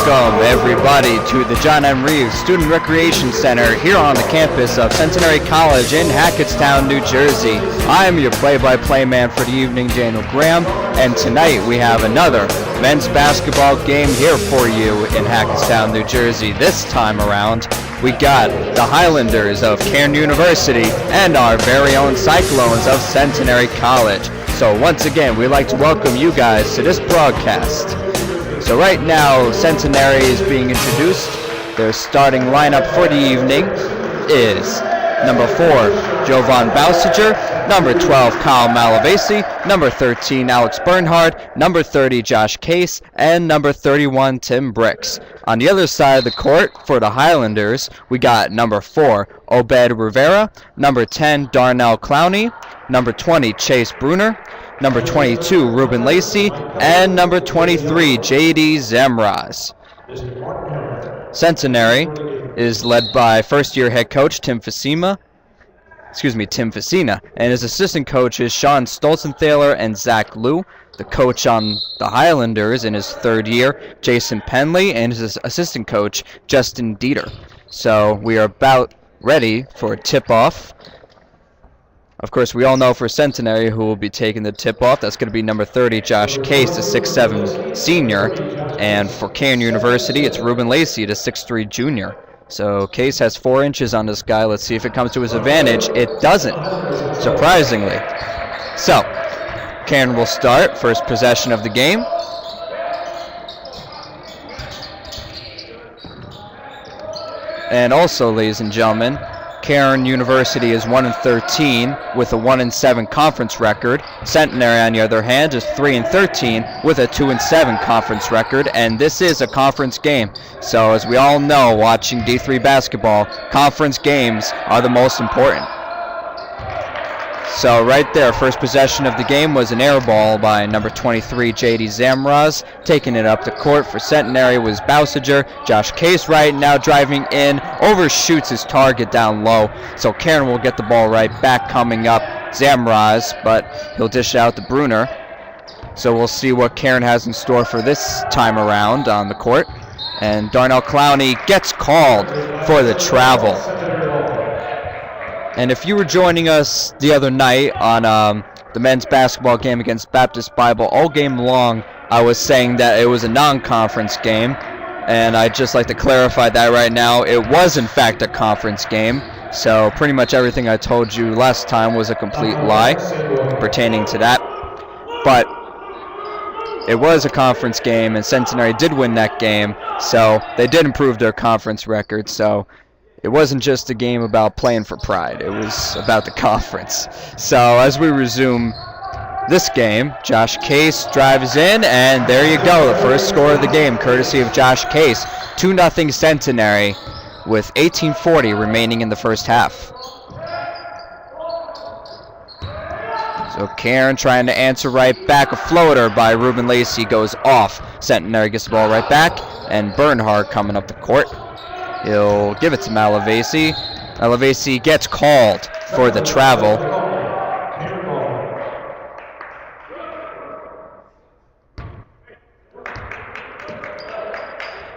Welcome, everybody, to the John M. Reeves Student Recreation Center here on the campus of Centenary College in Hackettstown, New Jersey. I am your play-by-play man for the evening, Daniel Graham, and tonight we have another men's basketball game here for you in Hackettstown, New Jersey. This time around, we got the Highlanders of Cairn University and our very own Cyclones of Centenary College. So once again, we'd like to welcome you guys to this broadcast. So right now, Centenary is being introduced. Their starting lineup for the evening is number 4, Jovan Bausiger, number 12, Kyle Malavasi, number 13, Alex Bernhard, number 30, Josh Case, and number 31, Tim Bricks. On the other side of the court for the Highlanders, we got number 4, Obed Rivera, number 10, Darnell Clowney, number 20, Chase Bruner, number 22, Ruben Lacey, and number 23, J.D. Zamraz. Centenary is led by first-year head coach Tim Facina, and his assistant coaches Sean Stolzenthaler and Zach Liu. The coach on the Highlanders in his third year, Jason Penley, and his assistant coach, Justin Dieter. So we are about ready for a tip-off. Of course, we all know for Centenary who will be taking the tip-off. That's going to be number 30, Josh Case, the 6'7 senior. And for Cairn University, it's Ruben Lacey, the 6'3 junior. So Case has 4 inches on this guy. Let's see if it comes to his advantage. It doesn't, surprisingly. So, Cairn will start. First possession of the game. And also, ladies and gentlemen, Cairn University is 1-13 with a 1-7 conference record. Centenary, on the other hand, is 3-13 with a 2-7 conference record, and this is a conference game. So, as we all know, watching D3 basketball, conference games are the most important. So right there, first possession of the game was an air ball by number 23, J.D. Zamraz. Taking it up the court for Centenary was Bausiger. Josh Case right now driving in, overshoots his target down low. So Cairn will get the ball right back coming up. Zamraz, but he'll dish it out to Bruner. So we'll see what Cairn has in store for this time around on the court. And Darnell Clowney gets called for the travel. And if you were joining us the other night on the men's basketball game against Baptist Bible, all game long I was saying that it was a non-conference game, and I'd just like to clarify that right now. It was in fact a conference game, so pretty much everything I told you last time was a complete lie pertaining to that. But it was a conference game, and Centenary did win that game, so they did improve their conference record. So it wasn't just a game about playing for pride. It was about the conference. So as we resume this game, Josh Case drives in, and there you go. The first score of the game, courtesy of Josh Case. 2-0 Centenary with 18:40 remaining in the first half. So Cairn trying to answer right back. A floater by Ruben Lacey goes off. Centenary gets the ball right back, and Bernhard coming up the court. He'll give it to Malavasi. Malavasi gets called for the travel.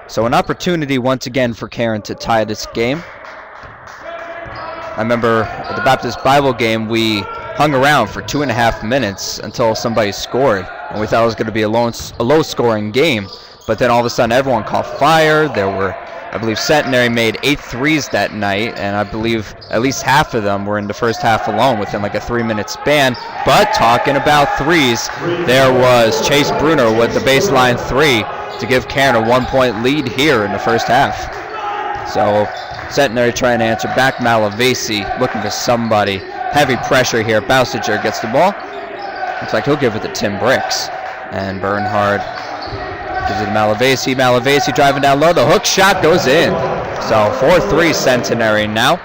So an opportunity once again for Cairn to tie this game. I remember at the Baptist Bible game, we hung around for 2.5 minutes until somebody scored, and we thought it was going to be a low-scoring game. But then all of a sudden, everyone caught fire. I believe Centenary made 8 threes that night, and I believe at least half of them were in the first half alone within like a 3-minute span. But talking about threes, there was Chase Bruner with the baseline 3 to give Cairn a 1-point lead here in the first half. So Centenary trying to answer back. Malavasi looking for somebody. Heavy pressure here. Bausiger gets the ball. Looks like he'll give it to Tim Bricks. And Bernhard gives it to Malavasi. Malavasi driving down low. The hook shot goes in. So 4-3 Centenary now.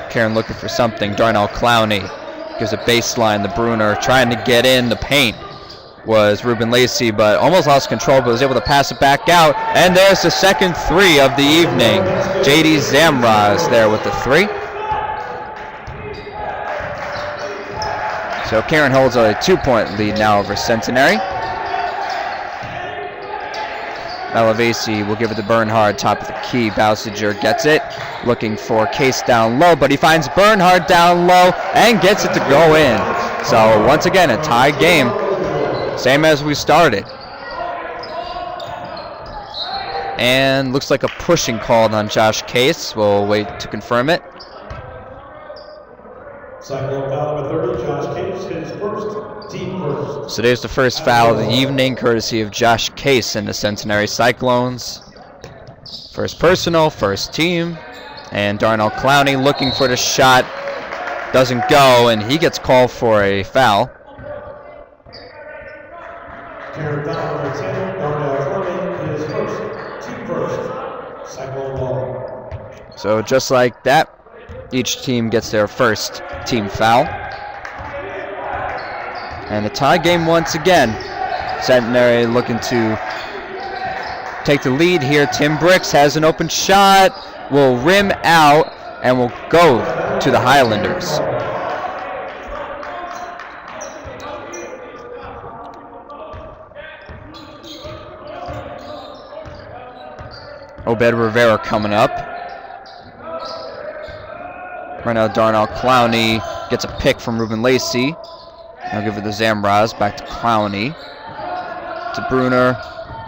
Cairn looking for something. Darnell Clowney gives a baseline to Bruner. Trying to get in the paint was Ruben Lacey, but almost lost control, but was able to pass it back out. And there's the second 3 of the evening. J.D. Zamraz there with the 3. So Cairn holds a 2-point lead now over Centenary. Malavasi will give it to Bernhard, top of the key. Bausiger gets it, looking for Case down low, but he finds Bernhard down low and gets it to go in. So once again, a tied game, same as we started. And looks like a pushing called on Josh Case. We'll wait to confirm it. Cyclone foul number 30, Josh Case, his first, team first. So there's the first foul of the evening, courtesy of Josh Case and the Centenary Cyclones. First personal, first team. And Darnell Clowney looking for the shot. Doesn't go, and he gets called for a foul. Cairn foul number 10, Darnell Clowney, his first, team first. Cyclone ball. So just like that, each team gets their first team foul. And a tie game once again. Centenary looking to take the lead here. Tim Bricks has an open shot, will rim out, and will go to the Highlanders. Obed Rivera coming up. Right now, Darnell Clowney gets a pick from Ruben Lacey. I'll give it to Zamraz, back to Clowney, to Bruner,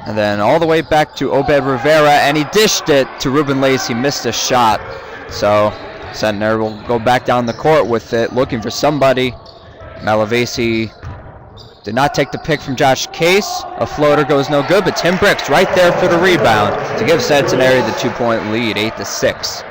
and then all the way back to Obed Rivera, and he dished it to Ruben Lacey, missed a shot. So Centenary will go back down the court with it, looking for somebody. Malavasi did not take the pick from Josh Case. A floater goes no good, but Tim Bricks right there for the rebound to give Centenary the 2-point lead, 8-6.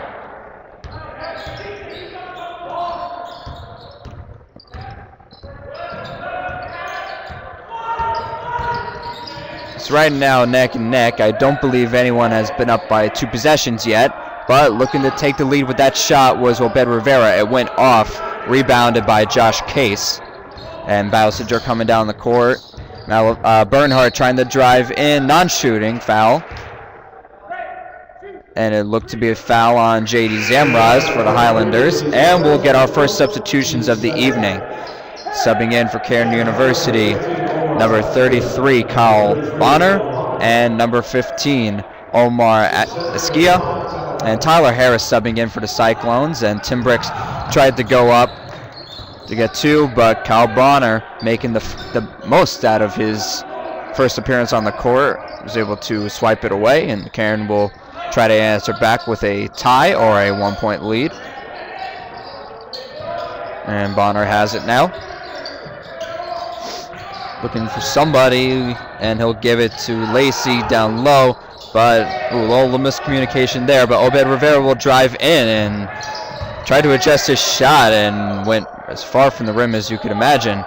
It's right now neck and neck. I don't believe anyone has been up by 2 possessions yet, but looking to take the lead with that shot was Obed Rivera. It went off, rebounded by Josh Case. And Bausiger coming down the court. Now Bernhard trying to drive in, non-shooting, foul. And it looked to be a foul on J.D. Zamraz for the Highlanders. And we'll get our first substitutions of the evening. Subbing in for Cairn University, number 33, Kyle Bonner, and number 15, Omar Esquia. And Tyler Harris subbing in for the Cyclones, and Tim Bricks tried to go up to get 2, but Kyle Bonner, making the most out of his first appearance on the court, was able to swipe it away, and Cairn will try to answer back with a tie or a 1-point lead. And Bonner has it now. Looking for somebody, and he'll give it to Lacey down low, but a little miscommunication there. But Obed Rivera will drive in and try to adjust his shot, and went as far from the rim as you could imagine.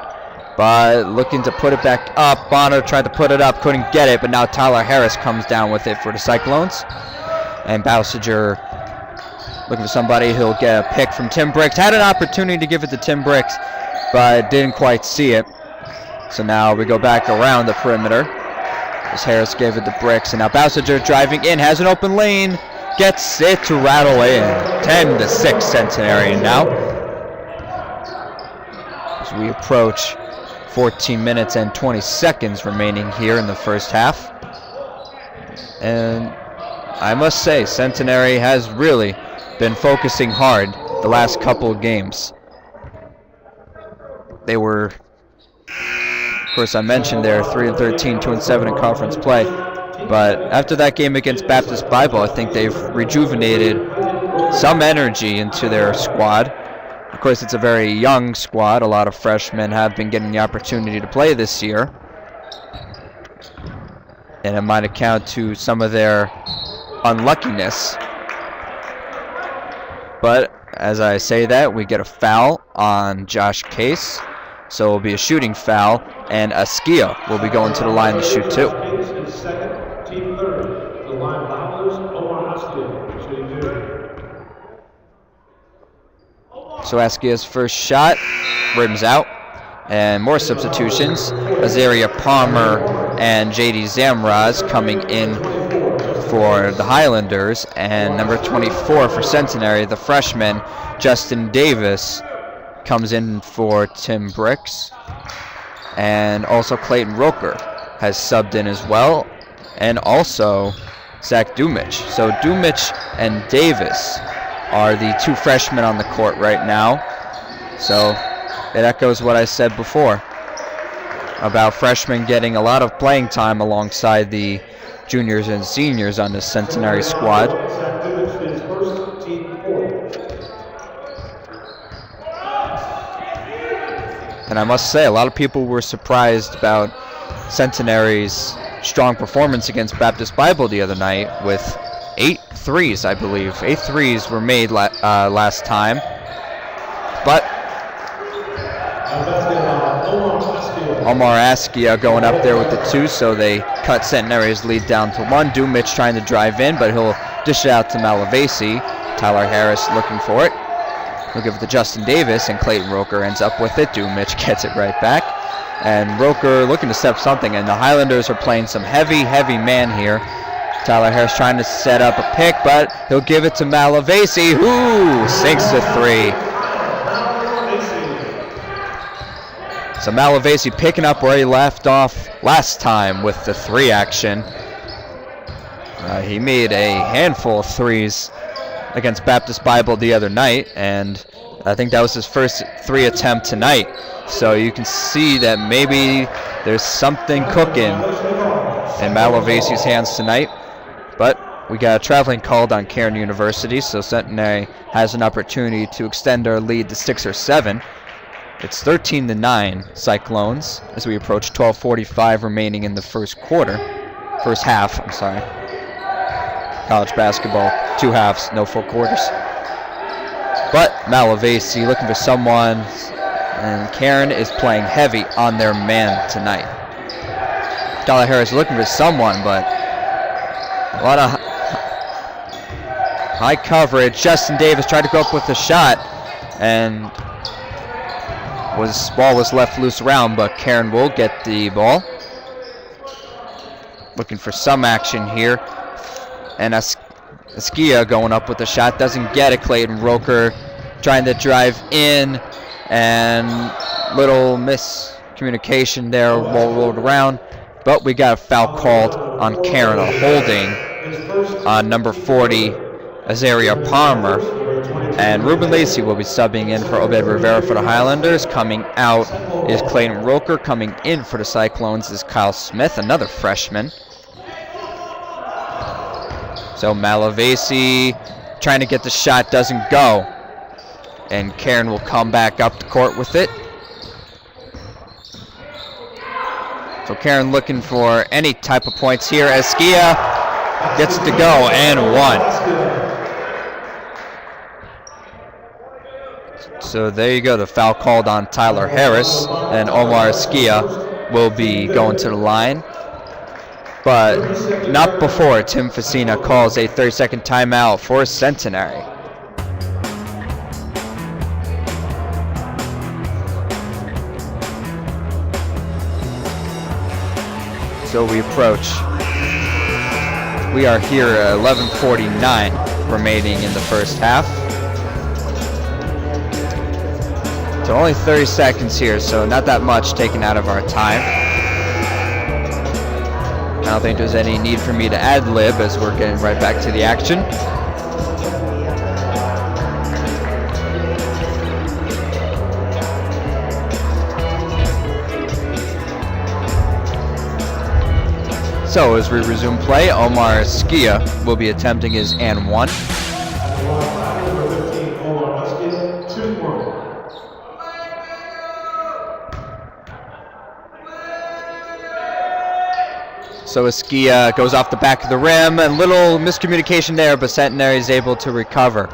But looking to put it back up, Bonner tried to put it up, couldn't get it, but now Tyler Harris comes down with it for the Cyclones. And Bausiger looking for somebody, he'll get a pick from Tim Bricks. Had an opportunity to give it to Tim Bricks, but didn't quite see it. So now we go back around the perimeter as Harris gave it to Bricks, and now Bausiger driving in, has an open lane, gets it to rattle in. 10-6 Centenary now. As we approach 14 minutes and 20 seconds remaining here in the first half. And I must say, Centenary has really been focusing hard the last couple of games. They were, of course, I mentioned they're 3-13, 2-7 in conference play. But after that game against Baptist Bible, I think they've rejuvenated some energy into their squad. Of course, it's a very young squad. A lot of freshmen have been getting the opportunity to play this year. And it might account to some of their unluckiness. But as I say that, we get a foul on Josh Case. So it will be a shooting foul, and Esquia will be going to the line to shoot 2. So Esquia's first shot rims out, and more substitutions. Azaria Palmer and J.D. Zamraz coming in for the Highlanders, and number 24 for Centenary, the freshman Justin Davis, comes in for Tim Bricks. And also Clayton Roker has subbed in as well. And also Zach Dumich. So Dumich and Davis are the two freshmen on the court right now. So it echoes what I said before about freshmen getting a lot of playing time alongside the juniors and seniors on the Centenary squad. And I must say, a lot of people were surprised about Centenary's strong performance against Baptist Bible the other night with 8 threes, I believe. 8 threes were made last time. But Omar Askia going up there with the 2, so they cut Centenary's lead down to 1. Dumich trying to drive in, but he'll dish it out to Malavasi. Tyler Harris looking for it. He'll give it to Justin Davis, and Clayton Roker ends up with it. Dumich gets it right back. And Roker looking to step something, and the Highlanders are playing some heavy man here. Tyler Harris trying to set up a pick, but he'll give it to Malavasi, who sinks the 3. So Malavasi picking up where he left off last time with the 3 action. He made a handful of threes against Baptist Bible the other night, and I think that was his first 3 attempt tonight. So you can see that maybe there's something cooking in Malavasi's hands tonight. But we got a traveling called on Cairn University, so Centenary has an opportunity to extend our lead to 6 or 7. It's 13-9 Cyclones as we approach 12:45 remaining in the first half. College basketball, 2 halves, no full quarters. But Malavasi looking for someone, and Cairn is playing heavy on their man tonight. Tyler Harris looking for someone, but a lot of high coverage. Justin Davis tried to go up with a shot, and ball was left loose around, but Cairn will get the ball. Looking for some action here. And Askia going up with a shot, doesn't get it. Clayton Roker trying to drive in, and little miscommunication there, ball rolled around. But we got a foul called on Cairn, a holding on number 40, Azaria Palmer. And Ruben Lacey will be subbing in for Obed Rivera for the Highlanders. Coming out is Clayton Roker. Coming in for the Cyclones is Kyle Smith, another freshman. So Malavasi trying to get the shot, doesn't go. And Cairn will come back up the court with it. So Cairn looking for any type of points here. Askia gets it to go and 1. So there you go, the foul called on Tyler Harris, and Omar Askia will be going to the line. But not before Tim Facina calls a 30-second timeout for Centenary. So we approach. We are here at 11:49 remaining in the first half. So only 30 seconds here, so not that much taken out of our time. I don't think there's any need for me to ad-lib as we're getting right back to the action. So as we resume play, Omar Askia will be attempting his and 1. So Askia goes off the back of the rim, and little miscommunication there, but Centenary is able to recover.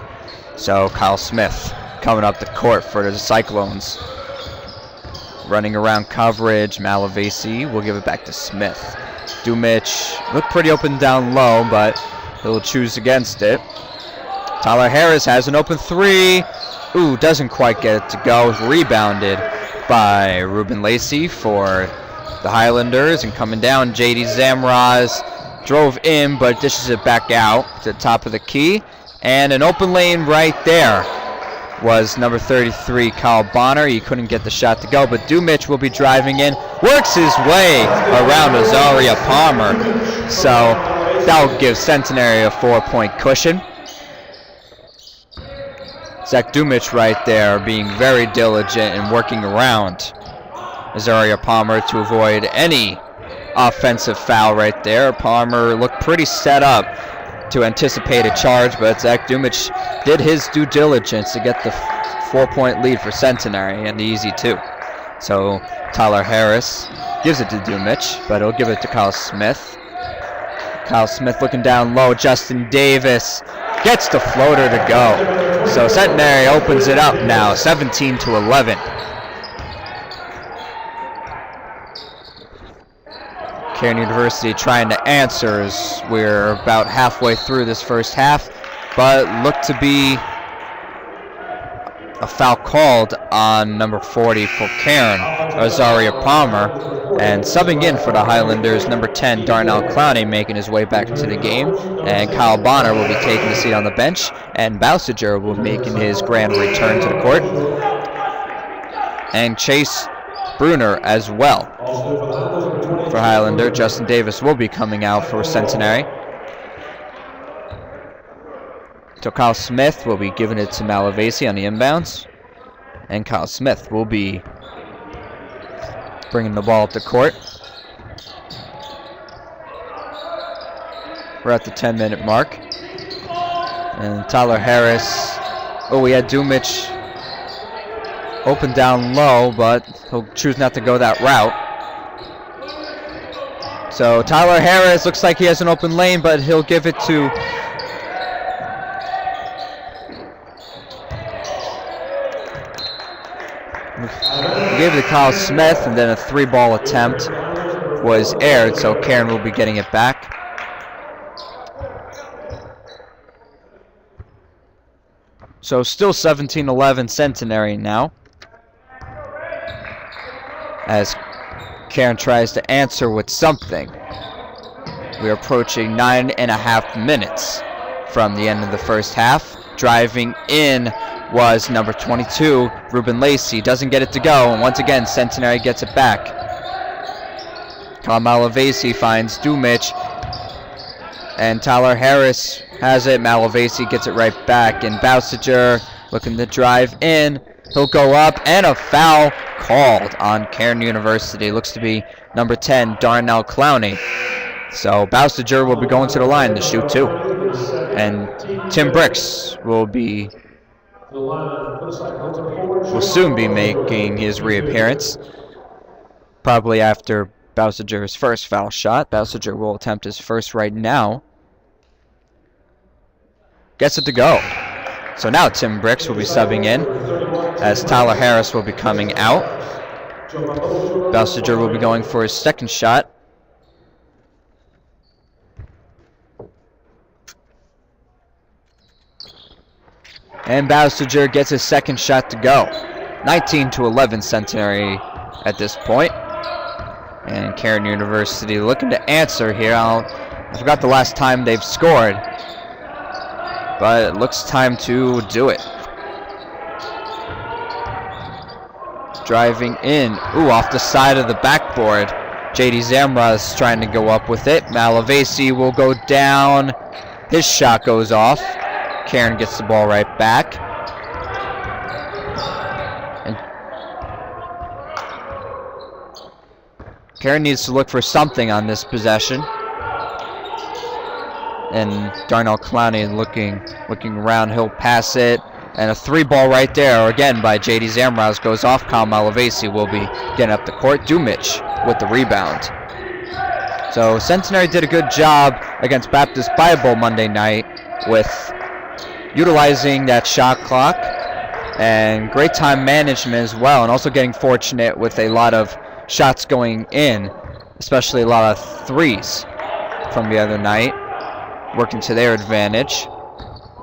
So Kyle Smith coming up the court for the Cyclones. Running around coverage, Malavasi will give it back to Smith. Dumich looked pretty open down low, but he'll choose against it. Tyler Harris has an open 3. Ooh, doesn't quite get it to go. Rebounded by Ruben Lacey for the Highlanders, and coming down, J.D. Zamraz drove in, but dishes it back out to the top of the key, and an open lane right there was number 33, Kyle Bonner. He couldn't get the shot to go, but Dumich will be driving in, works his way around Azaria Palmer. So that'll give Centenary a 4-point cushion. Zach Dumich right there being very diligent and working around Azaria Palmer to avoid any offensive foul right there. Palmer looked pretty set up to anticipate a charge, but Zach Dumich did his due diligence to get the 4-point lead for Centenary, and easy too. So Tyler Harris gives it to Dumich, but he'll give it to Kyle Smith. Kyle Smith looking down low. Justin Davis gets the floater to go. So Centenary opens it up now, 17-11. Cairn University trying to answer as we're about halfway through this first half, but looked to be a foul called on number 40 for Cairn, Azaria Palmer, and subbing in for the Highlanders, number 10, Darnell Clowney, making his way back into the game, and Kyle Bonner will be taking a seat on the bench, and Bousiger will be making his grand return to the court, and Chase Bruner as well. For Highlander, Justin Davis will be coming out for Centenary. So Kyle Smith will be giving it to Malavasi on the inbounds. And Kyle Smith will be bringing the ball up the court. We're at the 10-minute mark. And Tyler Harris, we had Dumich open down low, but he'll choose not to go that route. So Tyler Harris looks like he has an open lane, but he'll give it to Kyle Smith, and then a 3-ball attempt was aired, so Cairn will be getting it back. So still 17-11 Centenary now, as Cairn tries to answer with something. We're approaching 9.5 minutes from the end of the first half. Driving in was number 22, Ruben Lacey. Doesn't get it to go, and once again, Centenary gets it back. Kyle Malavasi finds Dumich, and Tyler Harris has it. Malavasi gets it right back, and Bousiger looking to drive in. He'll go up, and a foul called on Cairn University. Looks to be number 10, Darnell Clowney. So Bousiger will be going to the line to shoot two. And Tim Bricks will soon be making his reappearance. Probably after Bousiger's first foul shot. Bousiger will attempt his first right now. Gets it to go. So now Tim Bricks will be subbing in, as Tyler Harris will be coming out. Bousiger will be going for his second shot. And Bousiger gets his second shot to go. 19-11 Centenary at this point. And Cairn University looking to answer here. I forgot the last time they've scored, but it looks time to do it. Driving in. Off the side of the backboard. JD Zamraz trying to go up with it. Malavasi will go down. His shot goes off. Cairn gets the ball right back. And Cairn needs to look for something on this possession. And Darnell Clowney looking around. He'll pass it. And a 3-ball right there, again by J.D. Zamraz, goes off. Kyle Malavasi will be getting up the court. Dumich with the rebound. So Centenary did a good job against Baptist Bible Monday night with utilizing that shot clock and great time management as well, and also getting fortunate with a lot of shots going in, especially a lot of threes from the other night, working to their advantage.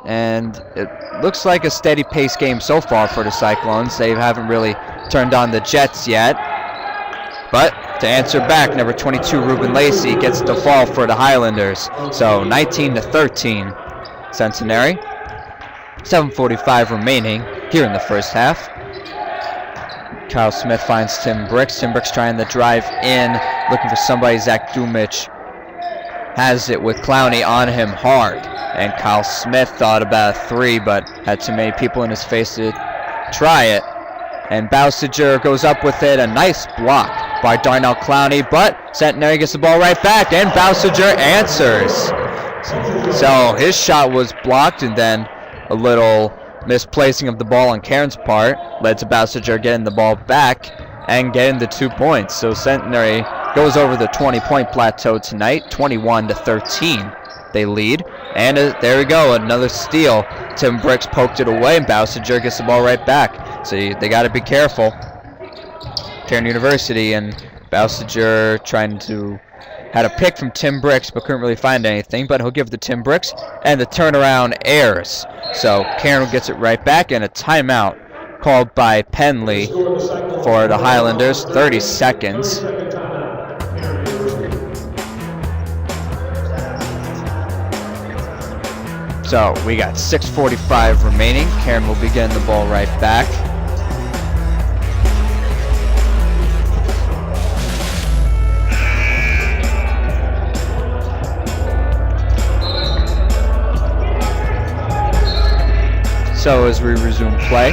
And it looks like a steady pace game so far for the Cyclones. They haven't really turned on the Jets yet. But to answer back, number 22, Ruben Lacey, gets the fall for the Highlanders. So 19-13 Centenary. 7:45 remaining. here in the first half. Kyle Smith finds Tim Bricks. Tim Bricks trying to drive in, looking for somebody. Zach Dumich has it with Clowney on him hard. And Kyle Smith thought about a three, but had too many people in his face to try it. And Bausiger goes up with it. A nice block by Darnell Clowney, but Centenary gets the ball right back, and Bausiger answers. So his shot was blocked, and then a little misplacing of the ball on Cairn's part led to Bausiger getting the ball back and getting the 2 points. So Centenary goes over the 20-point plateau tonight, 21-13. They lead, and there we go, another steal. Tim Bricks poked it away, and Bausiger gets the ball right back. So they got to be careful. Cairn University, and Bausiger trying to had a pick from Tim Bricks, but couldn't really find anything. But he'll give the Tim Bricks, and the turnaround airs. So Cairn gets it right back, and a timeout called by Penley for the Highlanders. 30 seconds. So we got 6:45 remaining. Cairn will be getting the ball right back. So as we resume play,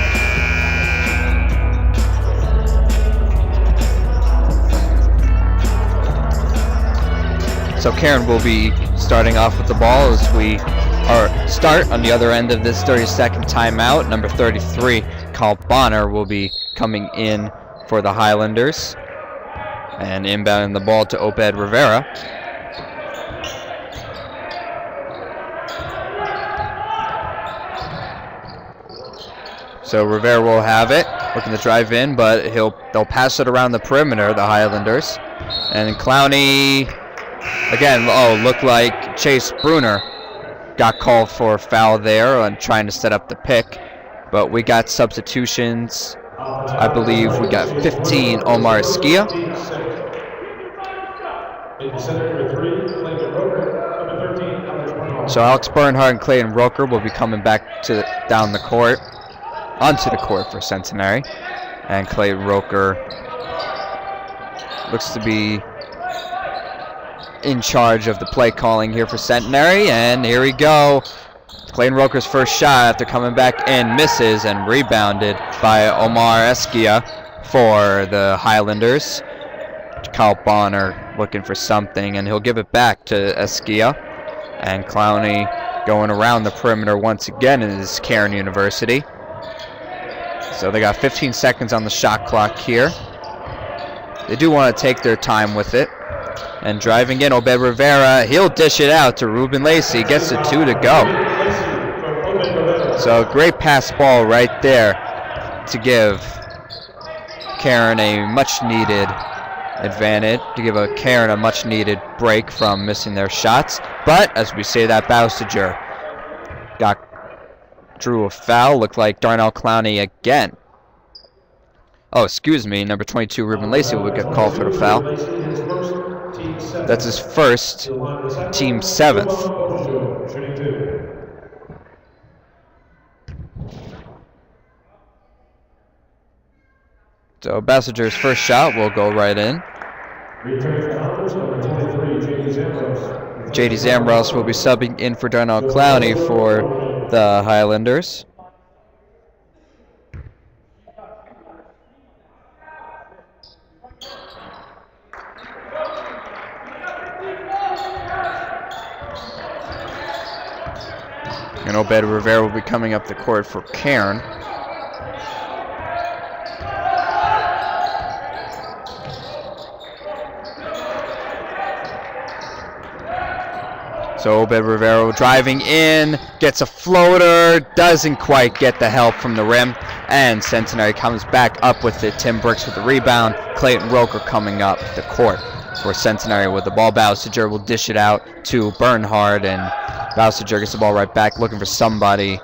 so Cairn will be starting off with the ball as we start on the other end of this 30-second timeout. Number 33, Carl Bonner, will be coming in for the Highlanders and inbounding the ball to Obed Rivera. So Rivera will have it, looking to drive in, but they'll pass it around the perimeter, the Highlanders. And Clowney, again, looked like Chase Bruner got called for a foul there and trying to set up the pick. But we got substitutions. I believe we got 15, Omar Esquia. So Alex Bernhardt and Clayton Roker will be coming back onto the court for Centenary. And Clayton Roker looks to be in charge of the play calling here for Centenary. And here we go. Clayton Roker's first shot after coming back in misses, and rebounded by Omar Esquia for the Highlanders. Kyle Bonner looking for something, and he'll give it back to Esquia. And Clowney going around the perimeter once again is Cairn University. So they got 15 seconds on the shot clock here. They do want to take their time with it. And driving in, Obed Rivera, he'll dish it out to Ruben Lacey. Gets the 2 to go. So a great pass ball right there to give Cairn a much-needed advantage, to give Cairn a much-needed break from missing their shots. But as we say that, Bausiger drew a foul. Looked like Darnell Clowney again. Oh, excuse me, number 22, Ruben Lacey, will get called for the foul. That's his first, team 7th. So Bausiger's first shot will go right in. J.D. Zambros will be subbing in for Darnell Clowney for the Highlanders. And Obed Rivera will be coming up the court for Cairn. So Obed Rivera driving in, gets a floater, doesn't quite get the help from the rim, and Centenary comes back up with it. Tim Bricks with the rebound, Clayton Roker coming up the court for Centenary with the ball. Bausiger will dish it out to Bernhard, and Bausiger gets the ball right back, looking for somebody,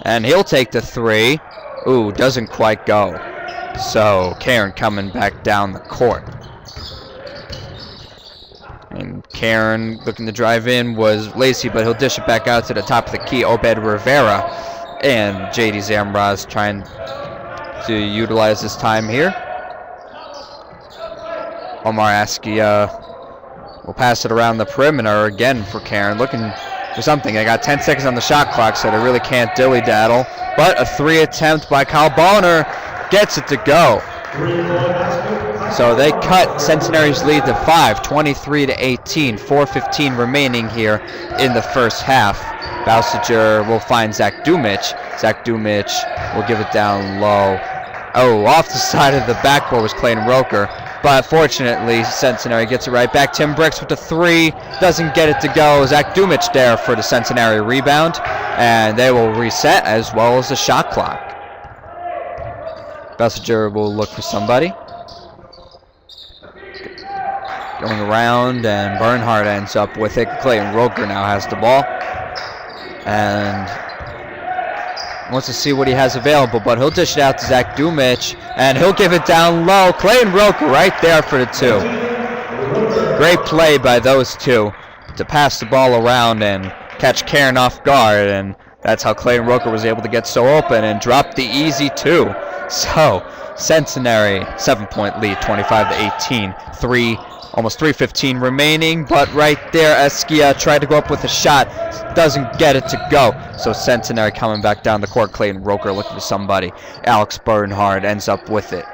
and he'll take the 3. Ooh, doesn't quite go. So Cairn coming back down the court. And Cairn looking to drive in was Lacey, but he'll dish it back out to the top of the key. Obed Rivera. And J.D. Zamraz trying to utilize his time here. Omar Askia will pass it around the perimeter again for Cairn, looking for something. They got 10 seconds on the shot clock, so they really can't dilly-daddle. But a 3 attempt by Kyle Bonner gets it to go. So they cut Centenary's lead to 5, 23-18, 4:15 remaining here in the first half. Bausiger will find Zach Dumich. Zach Dumich will give it down low. Oh, off the side of the backboard was Clayton Roker. But fortunately, Centenary gets it right back. Tim Bricks with the 3. Doesn't get it to go. Zach Dumich there for the Centenary rebound. And they will reset as well as the shot clock. Bausiger will look for somebody. Going around, and Bernhardt ends up with it. Clayton Roker now has the ball. And wants to see what he has available, but he'll dish it out to Zach Dumich, and he'll give it down low. Clayton Roker right there for the 2. Great play by those two to pass the ball around and catch Cairn off guard, and that's how Clayton Roker was able to get so open and drop the easy 2. So Centenary 7-point lead, 25-18, almost 3:15 remaining, but right there Askia tried to go up with a shot, doesn't get it to go. So Centenary coming back down the court. Clayton Roker looking for somebody. Alex Bernhard ends up with it.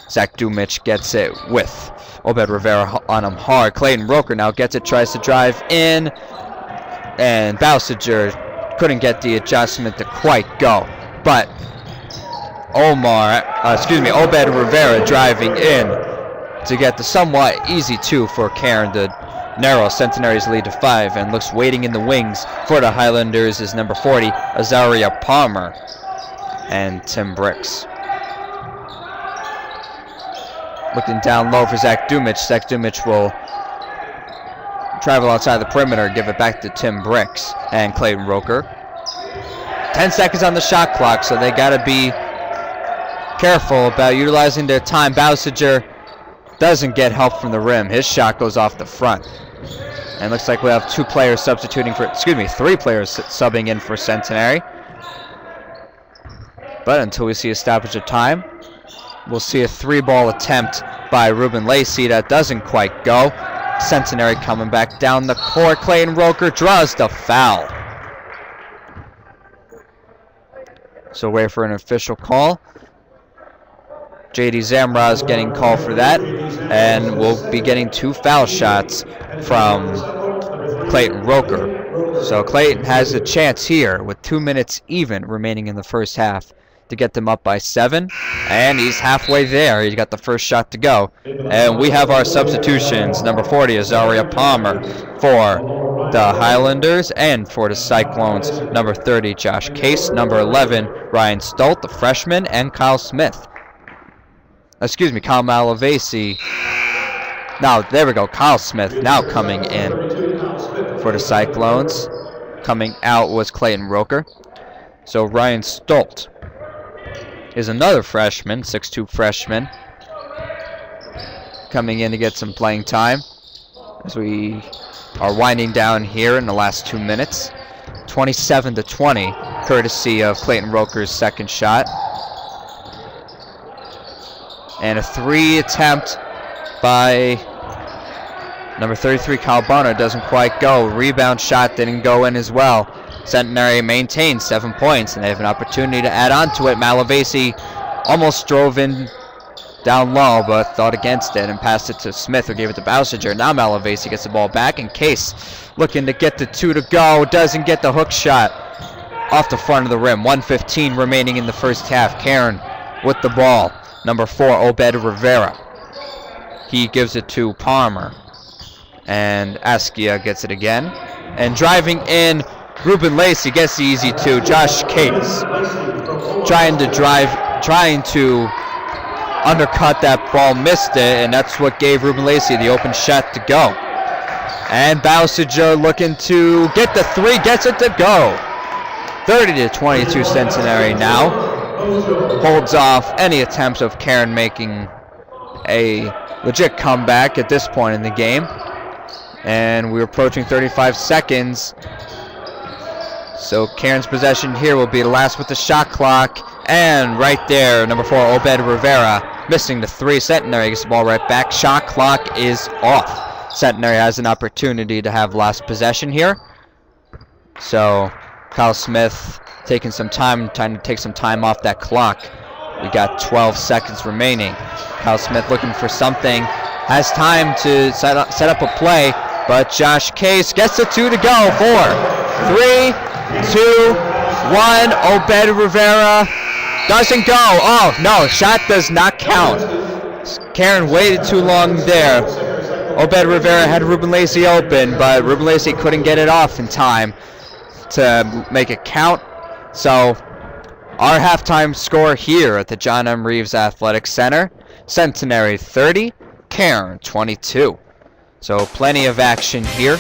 Zach Dumich gets it with Obed Rivera on him hard. Clayton Roker now gets it, tries to drive in, and Bausiger couldn't get the adjustment to quite go. But Obed Rivera driving in to get the somewhat easy 2 for Cairn to narrow Centenary's lead to 5, and looks waiting in the wings for the Highlanders is number 40, Azaria Palmer, and Tim Bricks. Looking down low for Zach Dumich. Zach Dumich will travel outside the perimeter, give it back to Tim Bricks and Clayton Roker. 10 seconds on the shot clock, so they got to be careful about utilizing their time. Bausiger doesn't get help from the rim. His shot goes off the front. And looks like we have 3 players subbing in for Centenary. But until we see a stoppage of time, we'll see a 3-ball attempt by Ruben Lacey that doesn't quite go. Centenary coming back down the court. Clayton Roker draws the foul. So wait for an official call. J.D. Zamraz getting called for that, and we'll be getting 2 foul shots from Clayton Roker. So Clayton has a chance here with 2 minutes even remaining in the first half to get them up by 7, and he's halfway there. He's got the first shot to go, and we have our substitutions. Number 40, Azaria Palmer for the Highlanders, and for the Cyclones, number 30, Josh Case, number 11, Ryan Stolt, the freshman, and Kyle Malavasi. Now, there we go, Kyle Smith now coming in for the Cyclones. Coming out was Clayton Roker. So Ryan Stolt is another freshman, 6'2" freshman, coming in to get some playing time as we are winding down here in the last 2 minutes. 27-20, courtesy of Clayton Roker's second shot. And a 3 attempt by number 33, Kyle Bonner, doesn't quite go. Rebound shot didn't go in as well. Centenary maintains 7 points, and they have an opportunity to add on to it. Malavasi almost drove in down low, but thought against it and passed it to Smith, who gave it to Bausiger. Now Malavasi gets the ball back, and Case looking to get the 2 to go. Doesn't get the hook shot off the front of the rim. 1:15 remaining in the first half. Cairn with the ball. Number 4, Obed Rivera. He gives it to Palmer. And Askia gets it again. And driving in, Ruben Lacey gets the easy 2. Josh Case trying to undercut that ball, missed it, and that's what gave Ruben Lacey the open shot to go. And Bausiger looking to get the 3, gets it to go. 30-22 Centenary now. Holds off any attempts of Cairn making a legit comeback at this point in the game. And we're approaching 35 seconds. So Cairn's possession here will be the last with the shot clock. And right there, number 4, Obed Rivera, missing the 3. Centenary gets the ball right back. Shot clock is off. Centenary has an opportunity to have last possession here. So Kyle Smith taking some time, trying to take some time off that clock. We got 12 seconds remaining. Kyle Smith looking for something. Has time to set up a play, but Josh Case gets the 2 to go. 4, 3, 2, 1. Obed Rivera doesn't go. Oh, no, shot does not count. Cairn waited too long there. Obed Rivera had Ruben Lacey open, but Ruben Lacey couldn't get it off in time to make it count. So our halftime score here at the John M. Reeves Athletic Center, Centenary 30, Cairn 22. So plenty of action here.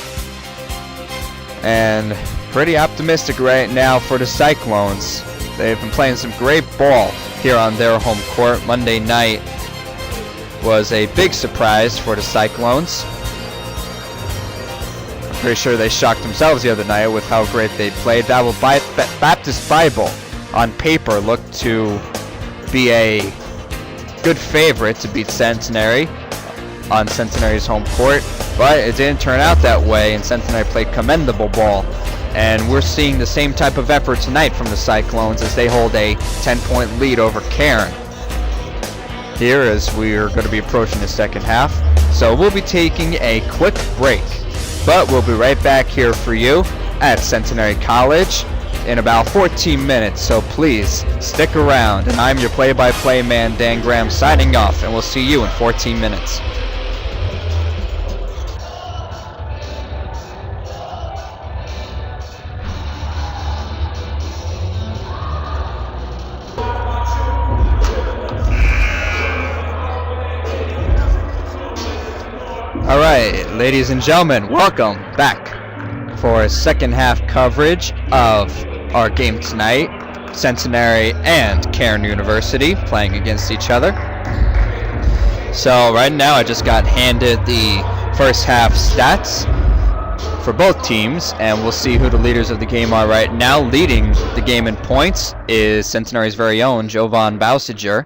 And pretty optimistic right now for the Cyclones. They've been playing some great ball here on their home court. Monday night was a big surprise for the Cyclones. I'm pretty sure they shocked themselves the other night with how great they played. Baptist Bible on paper looked to be a good favorite to beat Centenary on Centenary's home court, but it didn't turn out that way, and Centenary played commendable ball. And we're seeing the same type of effort tonight from the Cyclones as they hold a 10-point lead over Cairn here as we are going to be approaching the second half. So we'll be taking a quick break, but we'll be right back here for you at Centenary College in about 14 minutes, so please stick around. And I'm your play-by-play man, Dan Graham, signing off, and we'll see you in 14 minutes. All right, ladies and gentlemen, welcome back for second half coverage of our game tonight. Centenary and Cairn University playing against each other. So right now I just got handed the first half stats for both teams, and we'll see who the leaders of the game are right now. Leading the game in points is Centenary's very own Jovan Bausiger.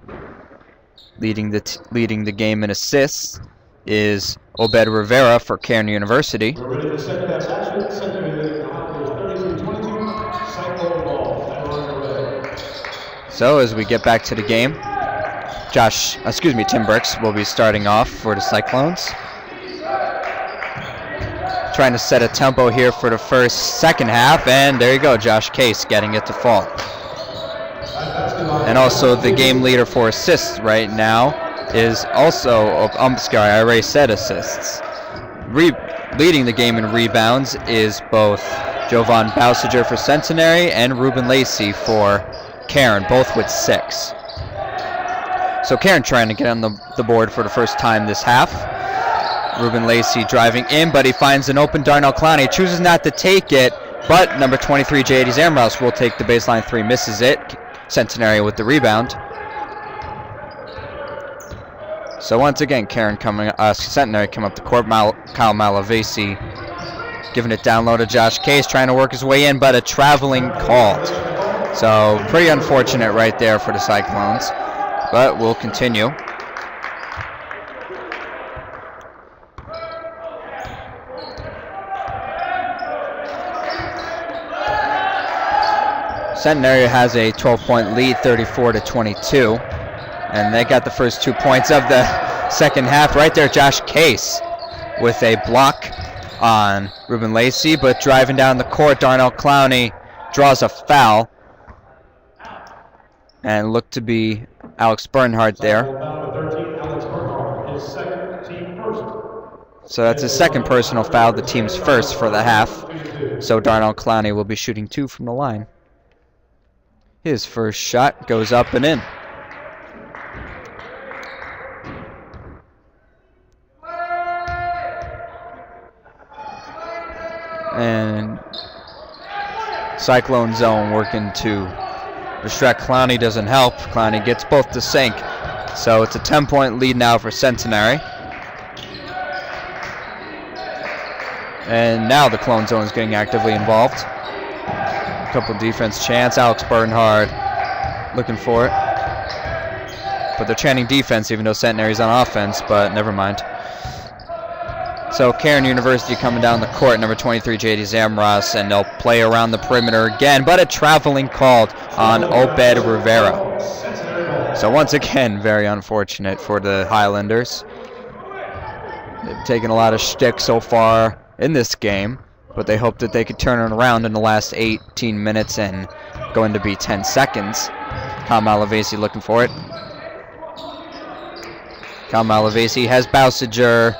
Leading the game in assists is Obed Rivera for Cairn University. We're ready for second half action. Centenary is 33-22. Cycle ball. So as we get back to the game, Tim Brooks will be starting off for the Cyclones. Trying to set a tempo here for the second half, and there you go, Josh Case getting it to fall. And also the game leader for assists right now is also, I already said assists. Leading the game in rebounds is both Jovan Bausiger for Centenary and Ruben Lacey for Cairn, both with 6. So Cairn trying to get on the board for the first time this half. Ruben Lacey driving in, but he finds an open Darnell Clowney. Chooses not to take it, but number 23, J.D. Zamrouse, will take the baseline 3, misses it. Centenary with the rebound. So once again, Centenary come up the court. Kyle Malavasi giving it down low to Josh Case, trying to work his way in, but a traveling call. So pretty unfortunate right there for the Cyclones, but we'll continue. Centenary has a 12-point lead, 34-22. And they got the first 2 points of the second half right there. Josh Case with a block on Ruben Lacey, but driving down the court, Darnell Clowney draws a foul. And looked to be Alex Bernhardt there. So that's his second personal foul, the team's first for the half. So Darnell Clowney will be shooting 2 from the line. His first shot goes up and in. And Cyclone zone working to distract Clowney, doesn't help. Clowney gets both to sink. So it's a 10-point lead now for Centenary. And now the clone zone is getting actively involved. couple defense chants. Alex Bernhard looking for it. But they're chanting defense even though Centenary's on offense, but never mind. So Cairn University coming down the court, number 23, J.D. Zamras, and they'll play around the perimeter again, but a traveling called on Obed Rivera. So once again, very unfortunate for the Highlanders. They've taken a lot of shtick so far in this game, but they hope that they could turn it around in the last 18 minutes and going to be 10 seconds. Kyle Malavasi looking for it. Kyle Malavasi has Bausiger.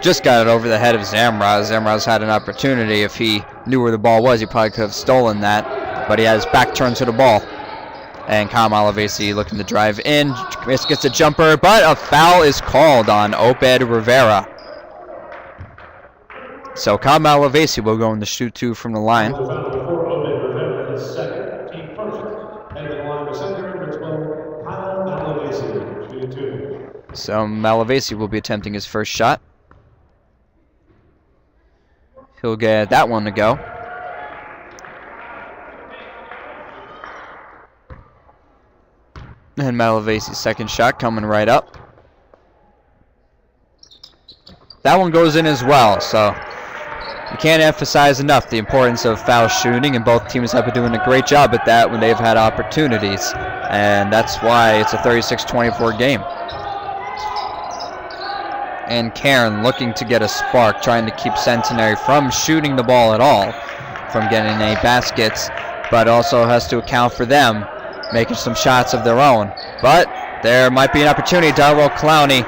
Just got it over the head of Zamraz. Zamraz had an opportunity. If he knew where the ball was, he probably could have stolen that. But he has back turn to the ball. And Kyle Malavasi looking to drive in. Gets a jumper, but a foul is called on Obed Rivera. So Kyle Malavasi will go in the shoot two from the line. So Malavasi will be attempting his first shot. He'll get that one to go. And Malavasi's second shot coming right up. That one goes in as well, so you can't emphasize enough the importance of foul shooting, and both teams have been doing a great job at that when they've had opportunities. And that's why it's a 36-24 game. And Cairn looking to get a spark, trying to keep Centenary from shooting the ball at all, from getting any baskets, but also has to account for them making some shots of their own. But there might be an opportunity. Darrell Clowney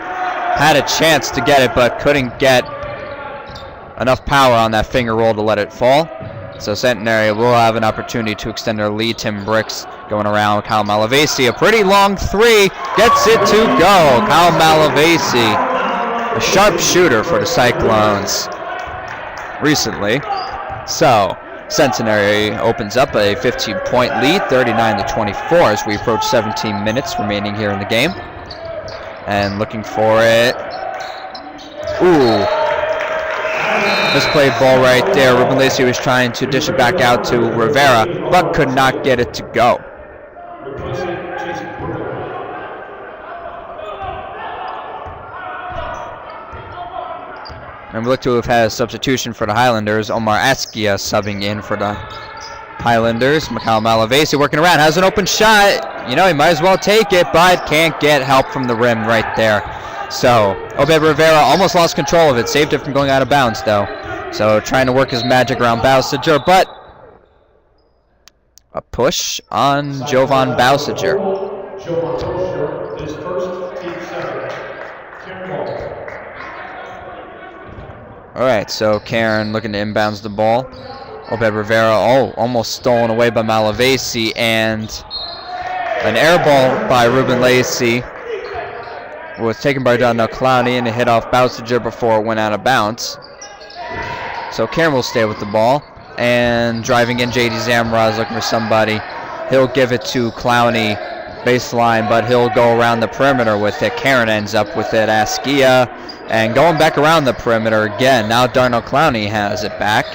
had a chance to get it, but couldn't get enough power on that finger roll to let it fall. So Centenary will have an opportunity to extend their lead. Tim Bricks going around Kyle Malavasi. A pretty long three. Gets it to go. Kyle Malavasi, a sharp shooter for the Cyclones recently. So Centenary opens up a 15-point lead, 39-24, as we approach 17 minutes remaining here in the game. And looking for it. Ooh. Misplayed ball right there. Ruben Lacey was trying to dish it back out to Rivera, but could not get it to go. And we look to have had a substitution for the Highlanders. Omar Askia subbing in for the Highlanders. Mikhail Malavasi working around, has an open shot. You know, he might as well take it, but can't get help from the rim right there. So Obed Rivera almost lost control of it. Saved it from going out of bounds, though. So trying to work his magic around Bausiger, but a push on Jovan Bausiger. His first team second. All right, so Cairn looking to inbounds the ball. Obed Rivera, almost stolen away by Malavasi, and an air ball by Ruben Lacey was taken by Donnell Clowney and it hit off Bausiger before it went out of bounds. So Cairn will stay with the ball, and driving in J.D. Zamraz looking for somebody. He'll give it to Clowney baseline, but he'll go around the perimeter with it. Cairn ends up with it. Askia, and going back around the perimeter again. Now Darnell Clowney has it back.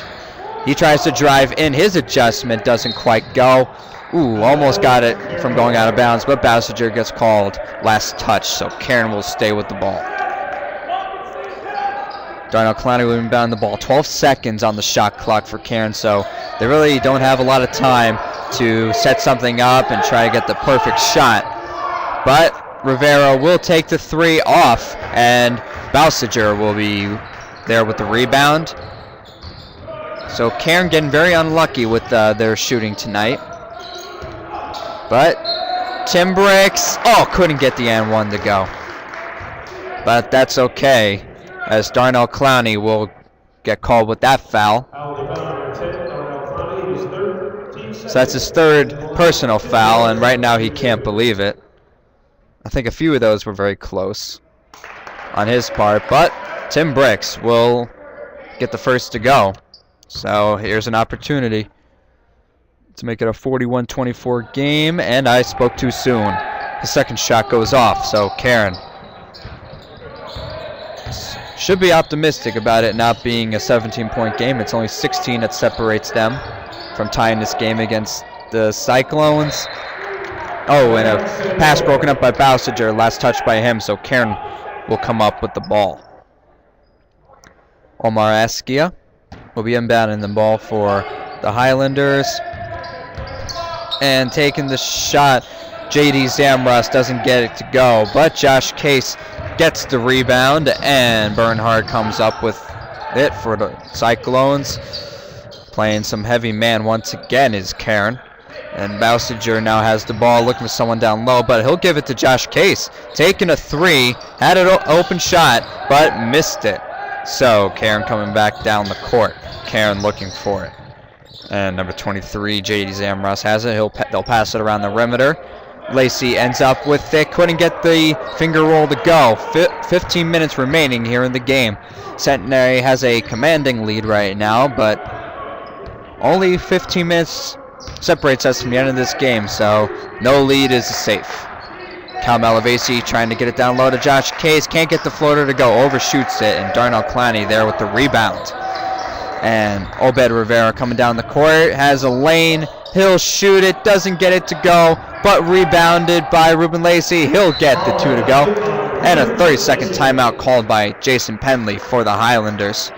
He tries to drive in. His adjustment doesn't quite go. Ooh, almost got it from going out of bounds, but Bausiger gets called last touch, so Cairn will stay with the ball. Darnell Clowney will inbound the ball. 12 seconds on the shot clock for Cairn, so they really don't have a lot of time to set something up and try to get the perfect shot. But Rivera will take the three off, and Bausiger will be there with the rebound. So Cairn getting very unlucky with their shooting tonight. But Tim Bricks, couldn't get the and one to go. But that's okay, as Darnell Clowney will get called with that foul. So that's his third personal foul, and right now he can't believe it. I think a few of those were very close on his part, but Tim Bricks will get the first to go. So here's an opportunity to make it a 41-24 game, and I spoke too soon. The second shot goes off, so Cairn should be optimistic about it not being a 17-point game. It's only 16 that separates them from tying this game against the Cyclones. Oh, and a pass broken up by Bausiger, last touch by him, so Cairn will come up with the ball. Omar Askia will be inbounding the ball for the Highlanders. And taking the shot, J.D. Zamros doesn't get it to go, but Josh Case gets the rebound, and Bernhard comes up with it for the Cyclones. Playing some heavy man once again is Cairn. And Bausiger now has the ball, looking for someone down low, but he'll give it to Josh Case. Taking a three, had an open shot, but missed it. So Cairn coming back down the court. Cairn looking for it. And number 23, J.D. Zamros has it. They'll pass it around the perimeter. Lacey ends up with it. Couldn't get the finger roll to go. 15 minutes remaining here in the game. Centenary has a commanding lead right now, but only 15 minutes separates us from the end of this game, so no lead is safe. Cal Malavasi trying to get it down low to Josh Case. Can't get the floater to go. Overshoots it, and Darnell Clowney there with the rebound. And Obed Rivera coming down the court. Has a lane. He'll shoot it. Doesn't get it to go, but rebounded by Ruben Lacey. He'll get the two to go. And a 30-second timeout called by Jason Penley for the Highlanders.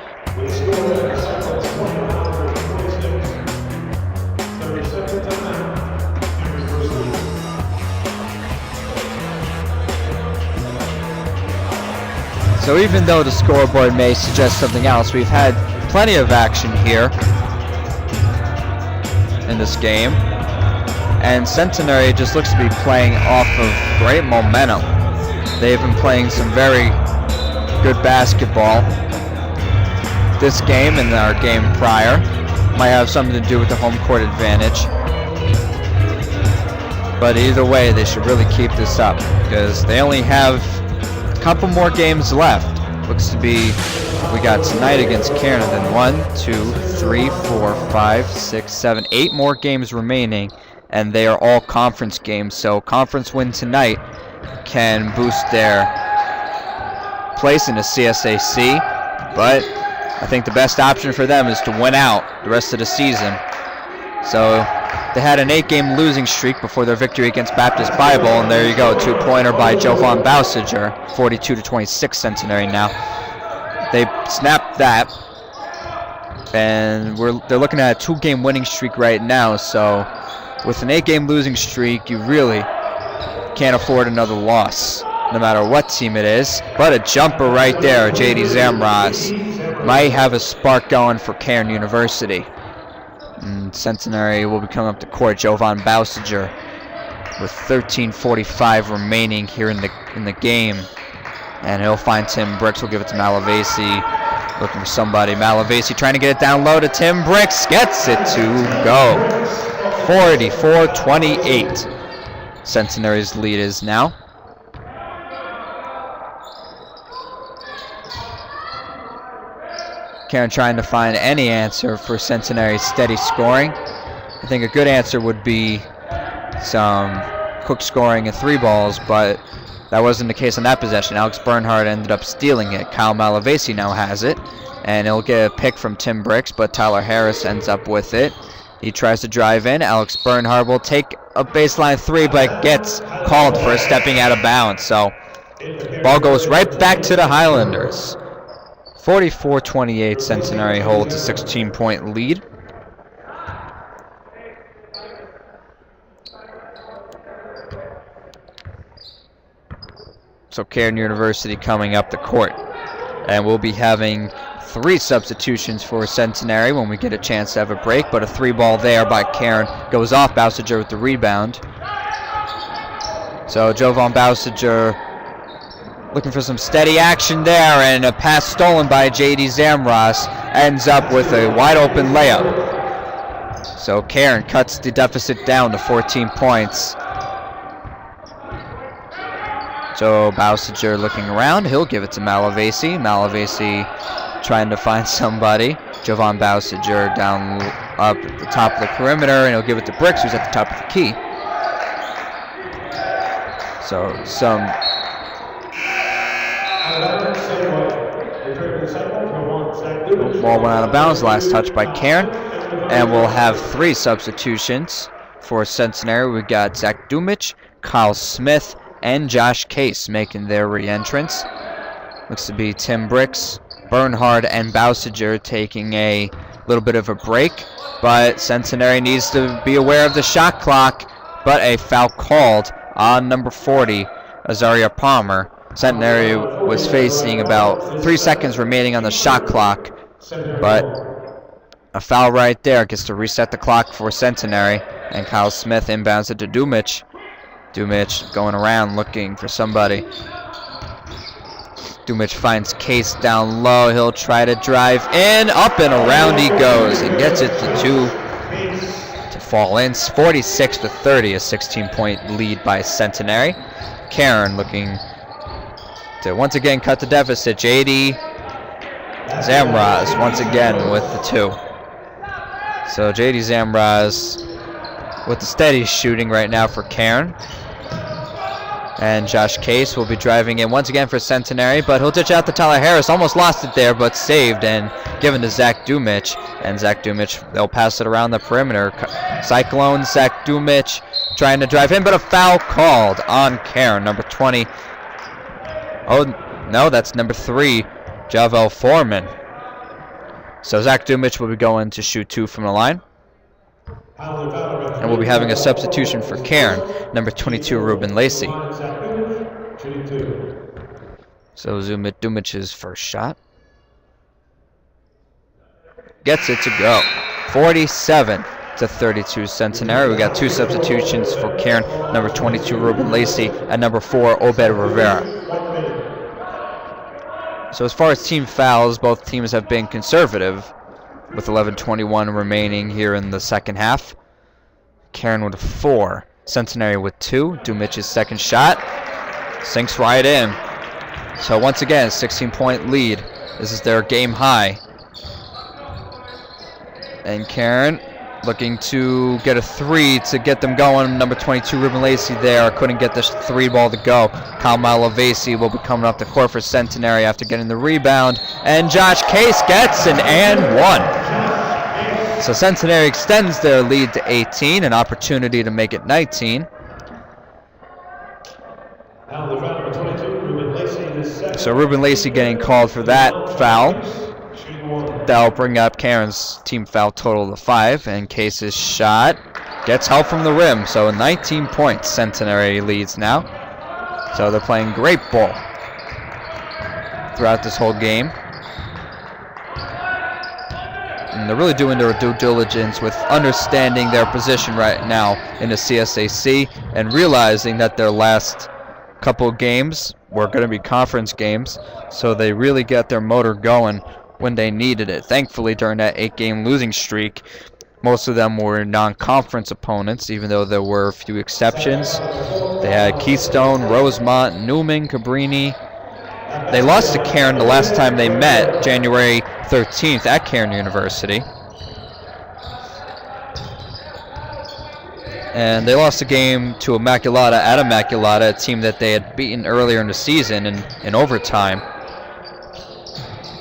So even though the scoreboard may suggest something else, we've had plenty of action here in this game. And Centenary just looks to be playing off of great momentum. They've been playing some very good basketball this game and our game prior. Might have something to do with the home court advantage. But either way, they should really keep this up because they only have couple more games left. Looks to be, we got tonight against Cairn, and then 1, 2, 3, 4, 5, 6, 7, 8 more games remaining, and they are all conference games. So conference win tonight can boost their place in the CSAC, but I think the best option for them is to win out the rest of the season. So they had an 8-game losing streak before their victory against Baptist Bible, and there you go, two-pointer by Jovan Bausiger, 42-26 Centenary now. They snapped that, and they're looking at a 2-game winning streak right now, so with an 8-game losing streak, you really can't afford another loss, no matter what team it is. But a jumper right there, J.D. Zamros might have a spark going for Cairn University. And Centenary will be coming up the court. Jovan Bausiger with 13:45 remaining here in the game, and he'll find Tim Bricks. Will give it to Malavasi, looking for somebody. Malavasi trying to get it down low to Tim Bricks. Gets it to go. 44-28. Centenary's lead is now. Cairn trying to find any answer for Centenary's steady scoring. I think a good answer would be some quick scoring and 3 balls, but that wasn't the case on that possession. Alex Bernhard ended up stealing it. Kyle Malavasi now has it, and he'll get a pick from Tim Bricks, but Tyler Harris ends up with it. He tries to drive in. Alex Bernhard will take a baseline 3, but gets called for stepping out of bounds. So ball goes right back to the Highlanders. 44-28, Centenary holds a 16-point lead. So Cairn University coming up the court. And we'll be having 3 substitutions for Centenary when we get a chance to have a break, but a 3-ball there by Cairn goes off. Bausiger with the rebound. So Jovan Bausiger looking for some steady action there, and a pass stolen by J.D. Zamros ends up with a wide-open layup. So Cairn cuts the deficit down to 14 points. So Bausiger looking around. He'll give it to Malavasi. Malavasi trying to find somebody. Jovan Bausiger down up at the top of the perimeter, and he'll give it to Bricks, who's at the top of the key. So some Ball went out of bounds. Last touch by Cairn. And we'll have 3 substitutions for Centenary. We've got Zach Dumich, Kyle Smith, and Josh Case making their re-entrance. Looks to be Tim Bricks, Bernhard, and Bausiger taking a little bit of a break. But Centenary needs to be aware of the shot clock. But a foul called on number 40, Azaria Palmer. Centenary was facing about 3 seconds remaining on the shot clock. But a foul right there gets to reset the clock for Centenary. And Kyle Smith inbounds it to Dumich. Dumich going around looking for somebody. Dumich finds Case down low. He'll try to drive in. Up and around he goes and gets it to 2 to fall in. 46-30, a 16-point lead by Centenary. Cairn looking to once again cut the deficit. JD Zamraz once again with the 2. So JD Zamraz with the steady shooting right now for Cairn. And Josh Case will be driving in once again for Centenary, but he'll ditch out to Tyler Harris. Almost lost it there, but saved and given to Zach Dumich. And Zach Dumich, they'll pass it around the perimeter. Cyclone, Zach Dumich trying to drive in, but a foul called on Cairn, number 20. Oh, no, that's number 3, Javel Foreman. So Zach Dumich will be going to shoot 2 from the line. And we'll be having a substitution for Cairn, number 22, Ruben Lacey. So Dumich's first shot. Gets it to go. 47-32 Centenary. We got 2 substitutions for Cairn, number 22, Ruben Lacey, and number 4, Obed Rivera. So as far as team fouls, both teams have been conservative, with 11:21 remaining here in the second half. Cairn with 4, Centenary with 2. Dumich's second shot sinks right in. So once again, 16-point lead. This is their game high. And Cairn looking to get a 3 to get them going. Number 22, Ruben Lacey there. Couldn't get the 3 ball to go. Kyle Malavasi will be coming up the court for Centenary after getting the rebound. And Josh Case gets an and 1. So Centenary extends their lead to 18, an opportunity to make it 19. So Ruben Lacey getting called for that foul. That'll bring up Cairn's team foul total to 5, and Case's shot gets help from the rim. So 19 points, Centenary leads now. So they're playing great ball throughout this whole game. And they're really doing their due diligence with understanding their position right now in the CSAC and realizing that their last couple games were going to be conference games, so they really got their motor going when they needed it. Thankfully, during that 8-game losing streak, most of them were non-conference opponents, even though there were a few exceptions. They had Keystone, Rosemont, Newman, Cabrini. They lost to Cairn the last time they met, January 13th at Cairn University. And they lost a game to Immaculata at Immaculata, a team that they had beaten earlier in the season in overtime.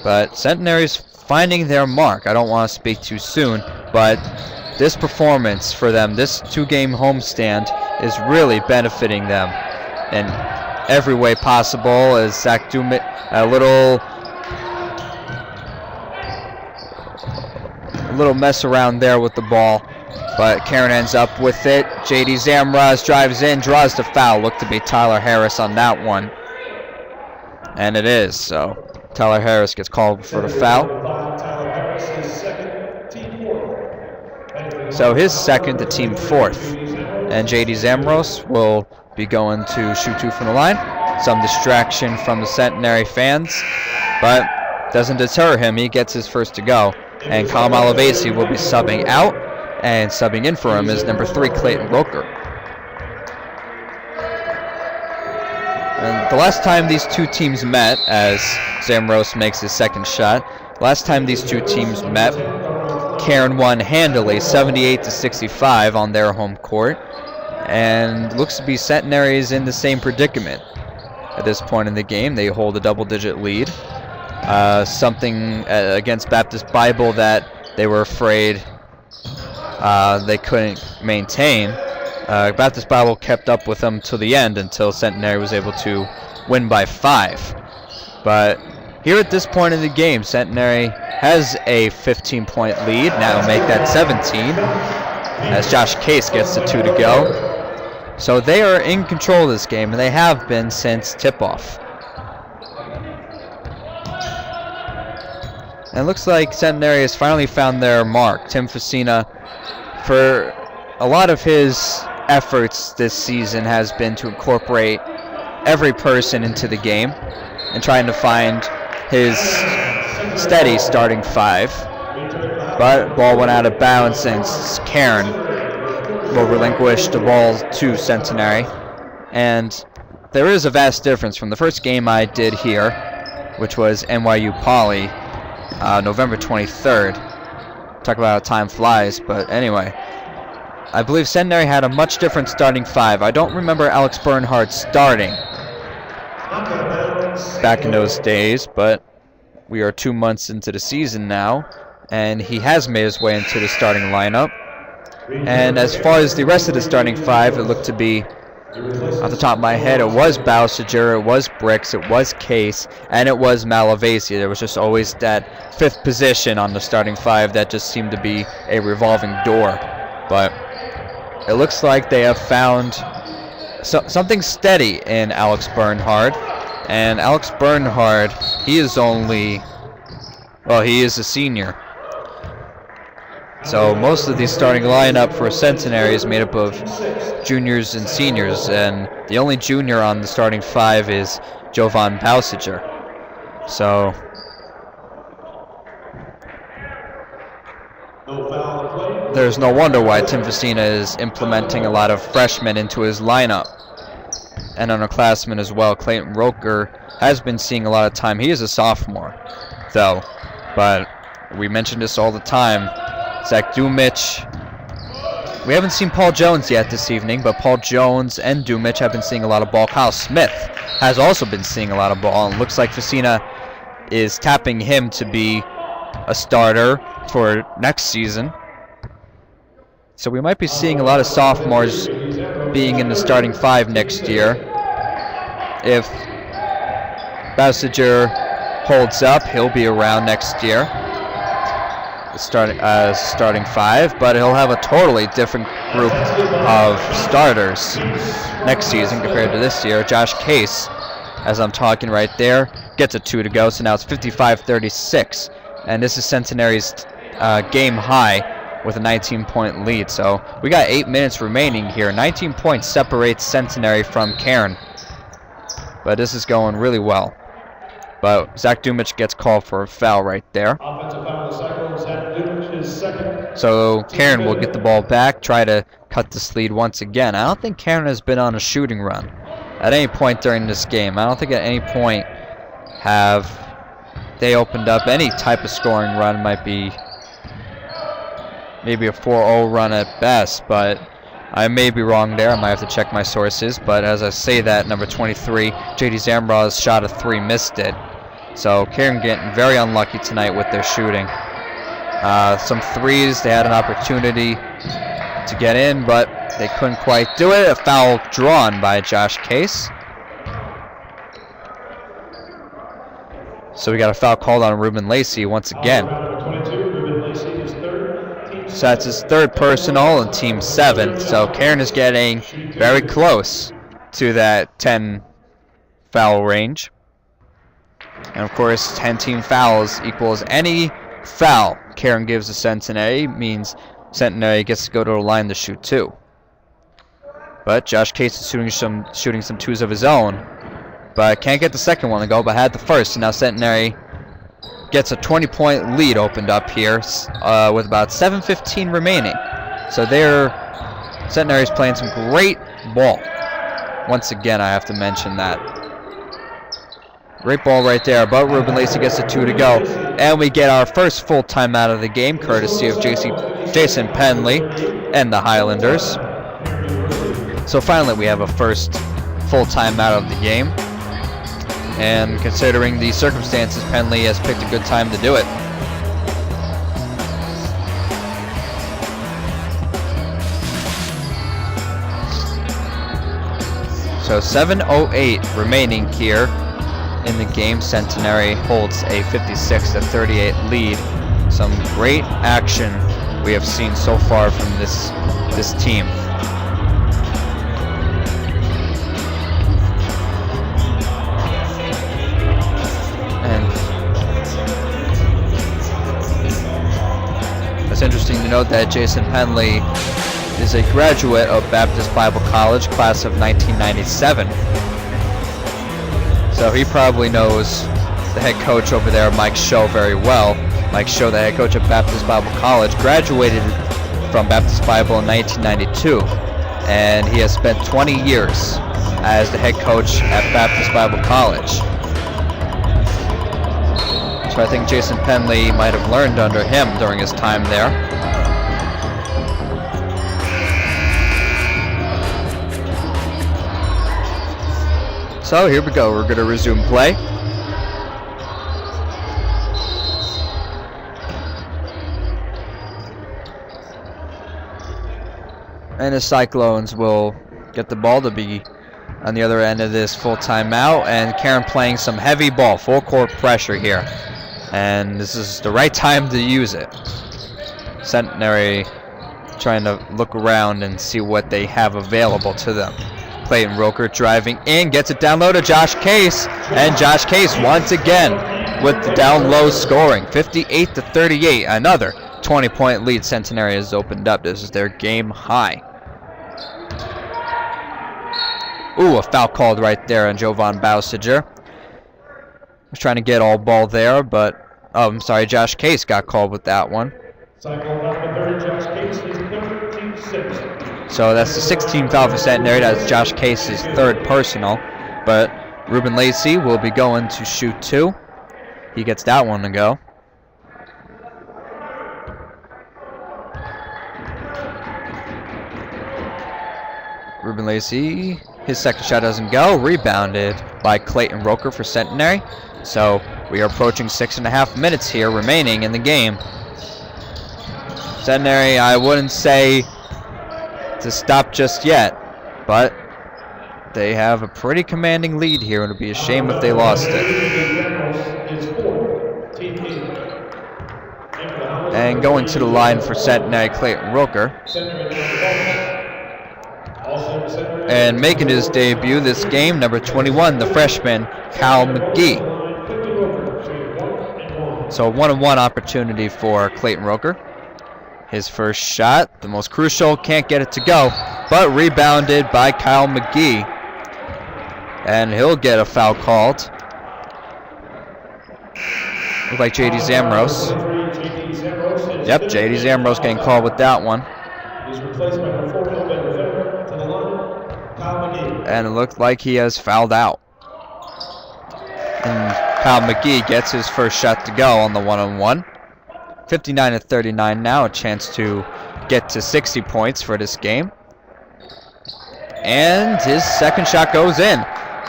But Centenary's finding their mark. I don't want to speak too soon, but this performance for them, this 2-game homestand, is really benefiting them in every way possible. As Zach Dumich, a little mess around there with the ball, but Cairn ends up with it. JD Zamraz drives in, draws the foul. Looked to be Tyler Harris on that one, and it is. So Tyler Harris gets called for the foul. So his second to team 4th. And JD Zamros will be going to shoot 2 from the line. Some distraction from the Centenary fans, but doesn't deter him. He gets his first to go. And Kyle Malavasi will be subbing out, and subbing in for him is number 3, Clayton Roker. And the last time these 2 teams met, as Zamros makes his second shot, last time these 2 teams met, Cairn won handily, 78-65 on their home court. And looks to be Centenary is in the same predicament at this point in the game. They hold a double-digit lead. something against Baptist Bible that they were afraid they couldn't maintain. Baptist Bible kept up with them to the end until Centenary was able to win by 5. But here at this point in the game, Centenary has a 15-point lead. Now make that 17 as Josh Case gets the 2 to go. So they are in control of this game, and they have been since tip-off. And it looks like Centenary has finally found their mark. Tim Facina, for a lot of his efforts this season, has been to incorporate every person into the game and trying to find his steady starting 5. But ball went out of bounds since Cairn will relinquish the ball to Centenary. And there is a vast difference from the first game I did here, which was NYU Poly, November 23rd. Talk about how time flies, but anyway. I believe Centenary had a much different starting 5. I don't remember Alex Bernhardt starting back in those days, but we are 2 months into the season now, and he has made his way into the starting lineup. And as far as the rest of the starting 5, it looked to be, off the top of my head, it was Bowsiger, it was Bricks, it was Case, and it was Malavasi. There was just always that 5th position on the starting 5 that just seemed to be a revolving door. But it looks like they have found something steady in Alex Bernhardt. And Alex Bernhardt, he is a senior. So most of the starting lineup for Centenary is made up of juniors and seniors, and the only junior on the starting 5 is Jovan Bowsiger. So there's no wonder why Tim Facina is implementing a lot of freshmen into his lineup. And underclassmen as well. Clayton Roker has been seeing a lot of time. He is a sophomore, though. But we mention this all the time. Zach Dumich. We haven't seen Paul Jones yet this evening, but Paul Jones and Dumich have been seeing a lot of ball. Kyle Smith has also been seeing a lot of ball. And looks like Facina is tapping him to be a starter for next season. So we might be seeing a lot of sophomores being in the starting 5 next year. If Bowsiger holds up, he'll be around next year, starting 5, but he'll have a totally different group of starters next season compared to this year. Josh Case, as I'm talking right there, gets a 2 to go, so now it's 55-36, and this is Centenary's game high with a 19-point lead. So we got 8 minutes remaining here. 19 points separates Centenary from Cairn. But this is going really well. But Zach Dumich gets called for a foul right there. Offensive foul of the cycle. Zach Dumich is second. So Cairn will get the ball back, try to cut this lead once again. I don't think Cairn has been on a shooting run at any point during this game. I don't think at any point have they opened up any type of scoring run. Might be maybe a 4-0 run at best, but I may be wrong there. I might have to check my sources. But as I say that, number 23, J.D. Zambrow's shot a 3, missed it. So Cairn getting very unlucky tonight with their shooting. Some threes, they had an opportunity to get in, but they couldn't quite do it. A foul drawn by Josh Case. So we got a foul called on Ruben Lacey once again. So that's his 3rd personal and team 7th. So Cairn is getting very close to that 10 foul range. And of course, 10 team fouls equals any foul Cairn gives to Centenary means Centenary gets to go to the line to shoot 2. But Josh Case is shooting some 2s of his own. But can't get the second one to go, but had the first. And now Centenary gets a 20-point lead opened up here with about 7:15 remaining. So Centenary's playing some great ball. Once again, I have to mention that. Great ball right there, but Ruben Lacey gets a 2 to go. And we get our first full timeout of the game, courtesy of Jason Penley and the Highlanders. So finally, we have a first full timeout of the game. And considering the circumstances, Penley has picked a good time to do it. So 7:08 remaining here in the game. Centenary holds a 56-38 lead. Some great action we have seen so far from this team. And it's interesting to note that Jason Penley is a graduate of Baptist Bible College, class of 1997. So he probably knows the head coach over there, Mike Scho, very well. Mike Scho, the head coach of Baptist Bible College, graduated from Baptist Bible in 1992, and he has spent 20 years as the head coach at Baptist Bible College. So I think Jason Penley might have learned under him during his time there. So here we go, we're going to resume play. And the Cyclones will get the ball to be on the other end of this full timeout. And Cairn playing some heavy ball, full court pressure here. And this is the right time to use it. Centenary trying to look around and see what they have available to them. Clayton Roker driving in, gets it down low to Josh Case, and Josh Case once again with the down low scoring, 58-38. Another 20-point lead Centenary has opened up. This is their game high. Ooh, a foul called right there on Jovan Bausiger. Was trying to get all ball there, but I'm sorry, Josh Case got called with that one. So that's the 16th foul for Centenary. That's Josh Case's third personal. But Ruben Lacey will be going to shoot two. He gets that one to go. Ruben Lacey, his second shot doesn't go. Rebounded by Clayton Roker for Centenary. So we are approaching 6.5 minutes here remaining in the game. Centenary, I wouldn't say to stop just yet, but they have a pretty commanding lead here, and it would be a shame if they lost it. And going to the line for Centenary, Clayton Roker. And making his debut this game, number 21, the freshman, Kyle McGee. So a 1-on-1 opportunity for Clayton Roker. His first shot, the most crucial, can't get it to go, but rebounded by Kyle McGee. And he'll get a foul called. Look like J.D. Zamros. Yep, J.D. Zamros getting called with that one. And it looks like he has fouled out. And Kyle McGee gets his first shot to go on the 1-on-1. 59-39 now, a chance to get to 60 points for this game. And his second shot goes in.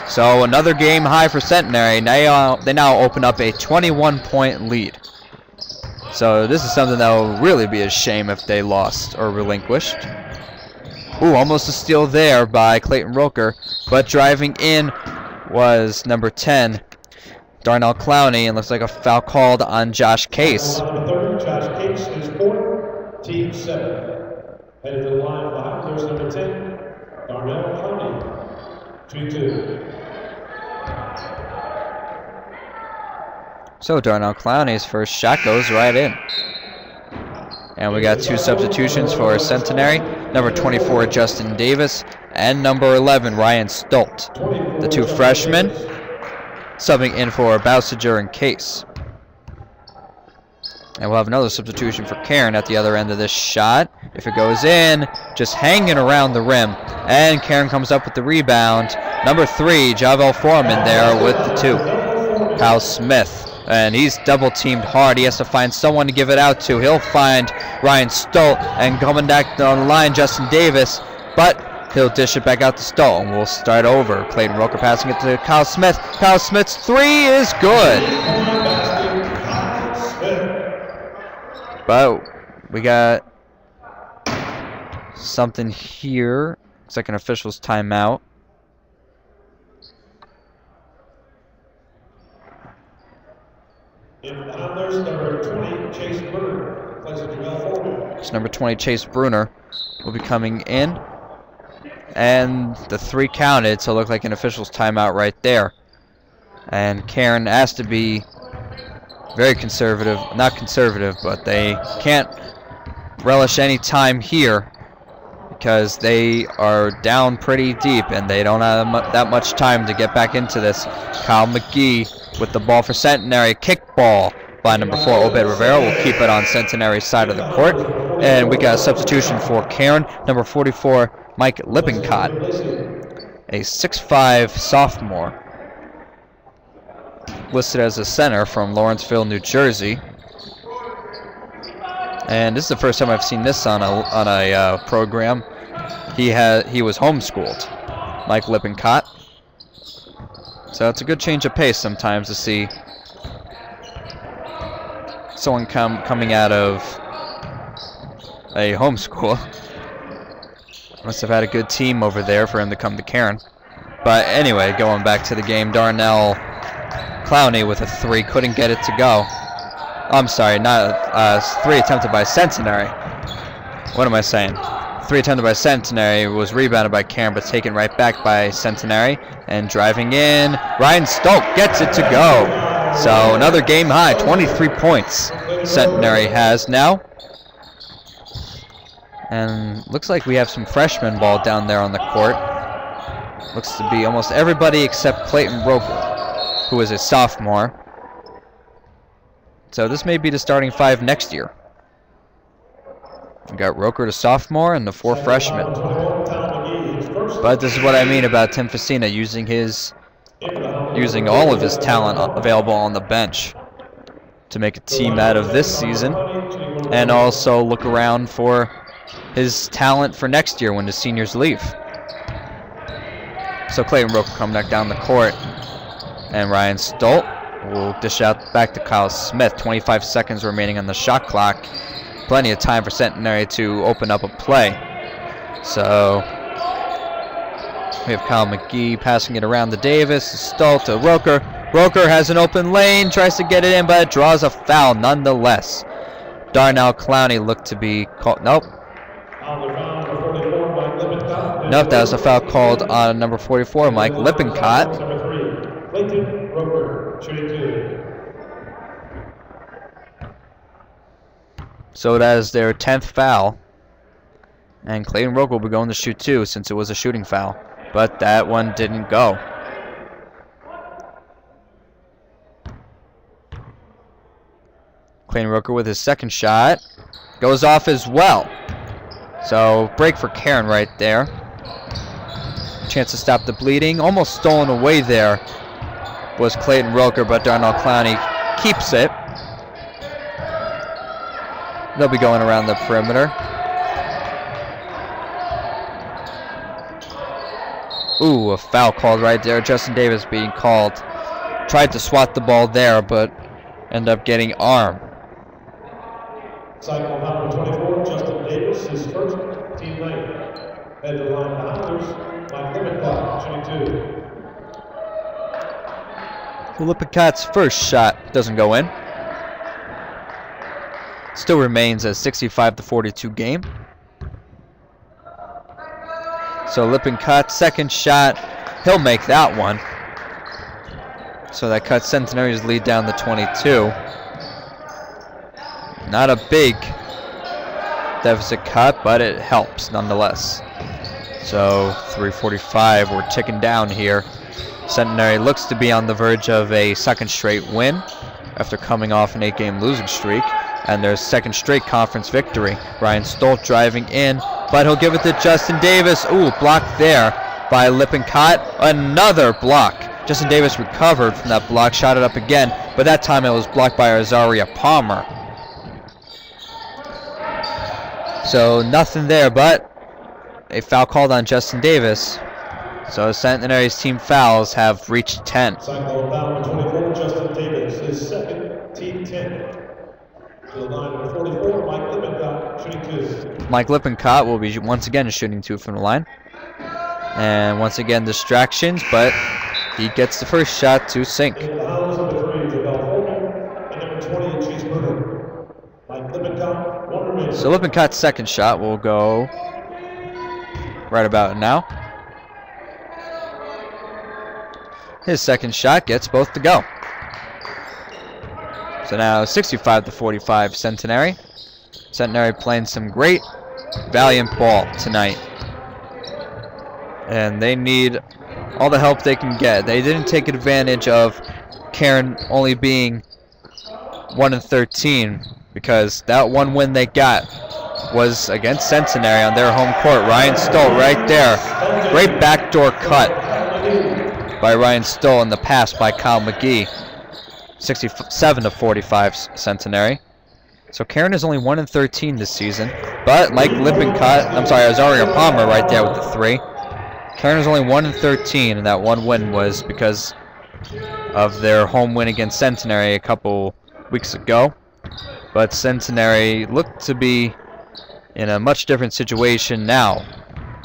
So another game high for Centenary. Now they now open up a 21-point lead. So this is something that will really be a shame if they lost or relinquished. Ooh, almost a steal there by Clayton Roker, but driving in was number 10, Darnell Clowney, and looks like a foul called on Josh Case. Josh Case is fourth, team 7. Headed to the line behind, there's number 10, Darnell Clowney, 2-2. So Darnell Clowney's first shot goes right in. And we got two substitutions for Centenary. Number 24, Justin Davis, and number 11, Ryan Stolt. The two freshmen subbing in for Bausiger and Case. And we'll have another substitution for Cairn at the other end of this shot. If it goes in, just hanging around the rim. And Cairn comes up with the rebound. Number 3, Javel Foreman there with the 2. Kyle Smith. And he's double-teamed hard. He has to find someone to give it out to. He'll find Ryan Stolt. And coming back down the line, Justin Davis. But He'll dish it back out to Stoll, and we'll start over. Clayton Roker passing it to Kyle Smith. Kyle Smith's three is good. But we got something here. Looks like an official's timeout. It's number 20, Chase Bruner, will be coming in. And the three counted, so it looked like an official's timeout right there. And Cairn has to be very conservative. Not conservative, but they can't relish any time here because they are down pretty deep and they don't have that much time to get back into this. Kyle McGee with the ball for Centenary. Kick ball by number 4, Obed Rivera. Will keep it on Centenary's side of the court. And we got a substitution for Cairn. Number 44, Mike Lippincott, a 6'5" sophomore, listed as a center from Lawrenceville, New Jersey. And this is the first time I've seen this on a program. He was homeschooled, Mike Lippincott. So it's a good change of pace sometimes to see someone coming out of a homeschool. Must have had a good team over there for him to come to Cairn. But anyway, going back to the game, Darnell Clowney with a three, couldn't get it to go. I'm sorry, not three attempted by Centenary. What am I saying? Three attempted by Centenary, was rebounded by Cairn, but taken right back by Centenary. And driving in, Ryan Stolt gets it to go. So another game high, 23 points Centenary has now. And looks like we have some freshman ball down there on the court. Looks to be almost everybody except Clayton Roker, who is a sophomore. So this may be the starting five next year. We got Roker, the sophomore, and the 4 freshmen. But this is what I mean about Tim Facina using all of his talent available on the bench to make a team out of this season, and also look around for his talent for next year when the seniors leave. So Clayton Roker coming back down the court, and Ryan Stolt will dish out back to Kyle Smith. 25 seconds remaining on the shot clock. Plenty of time for Centenary to open up a play. So we have Kyle McGee passing it around to Davis. Stolt to Roker. Roker has an open lane, tries to get it in, but it draws a foul nonetheless. Darnell Clowney looked to be called. Nope, that was a foul called on number 44, Mike Lippincott. So that is their 10th foul. And Clayton Roker will be going to shoot 2 since it was a shooting foul. But that one didn't go. Clayton Roker with his second shot. Goes off as well. So break for Cairn right there. Chance to stop the bleeding. Almost stolen away there was Clayton Roker, but Darnell Clowney keeps it. They'll be going around the perimeter. Ooh, a foul called right there. Justin Davis being called. Tried to swat the ball there, but ended up getting armed. Cycle number 24, Justin Davis, his first team lane. Head to the line of Islanders, Mike Lippincott, shooting 2. Lippincott's first shot doesn't go in. Still remains a 65-42 game. So Lippincott, second shot, he'll make that one. So that cuts Centenary's lead down to 22. Not a big deficit cut, but it helps nonetheless. So 3:45, we're ticking down here. Centenary looks to be on the verge of a second straight win after coming off an 8-game losing streak, and their second straight conference victory. Ryan Stolt driving in, but he'll give it to Justin Davis. Ooh, blocked there by Lippincott. Another block. Justin Davis recovered from that block, shot it up again, but that time it was blocked by Azaria Palmer. So nothing there, but a foul called on Justin Davis. So Centenary's team fouls have reached 10. Cyclone foul number 24, Justin Davis, his second, team 10. To the line number 44, Mike Lippincott, shooting 2. Mike Lippincott will be once again shooting 2 from the line. And once again distractions, but he gets the first shot to sink. In the house, number 3, Javel Foreman, and number 20, Chase Bruder. Mike Lippincott, 1 remaining. So Lippincott's second shot will go right about now. His second shot gets both to go. So now 65-45 Centenary. Centenary playing some great, valiant ball tonight. And they need all the help they can get. They didn't take advantage of Cairn only being 1-13 because that one win they got was against Centenary on their home court. Ryan Stoll right there. Great backdoor cut by Ryan Stoll and the pass by Kyle McGee. 67-45 Centenary. So Cairn is only 1-13 this season, but like Lippincott, Azaria Palmer right there with the 3. Cairn is only 1-13, and that one win was because of their home win against Centenary a couple weeks ago. But Centenary looked to be in a much different situation now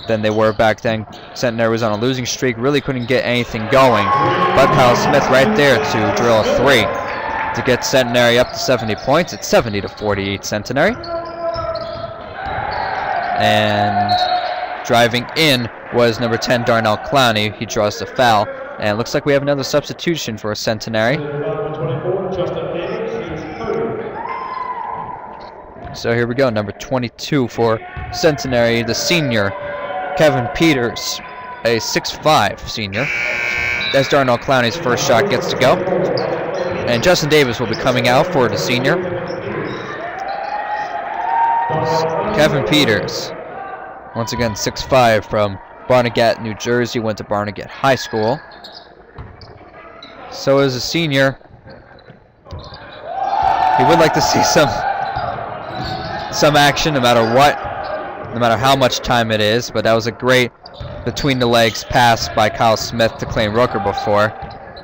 than they were back then. Centenary was on a losing streak, really couldn't get anything going. But Kyle Smith right there to drill a 3 to get Centenary up to 70 points. It's 70-48 Centenary. And driving in was number 10 Darnell Clowney. He draws the foul. And it looks like we have another substitution for Centenary. So here we go, number 22 for Centenary, the senior, Kevin Peters, a 6'5" senior. As Darnell Clowney's first shot gets to go. And Justin Davis will be coming out for the senior. Kevin Peters, once again 6'5", from Barnegat, New Jersey, went to Barnegat High School. So as a senior, he would like to see some action no matter what, no matter how much time it is, but that was a great between the legs pass by Kyle Smith to Clayton Rooker before.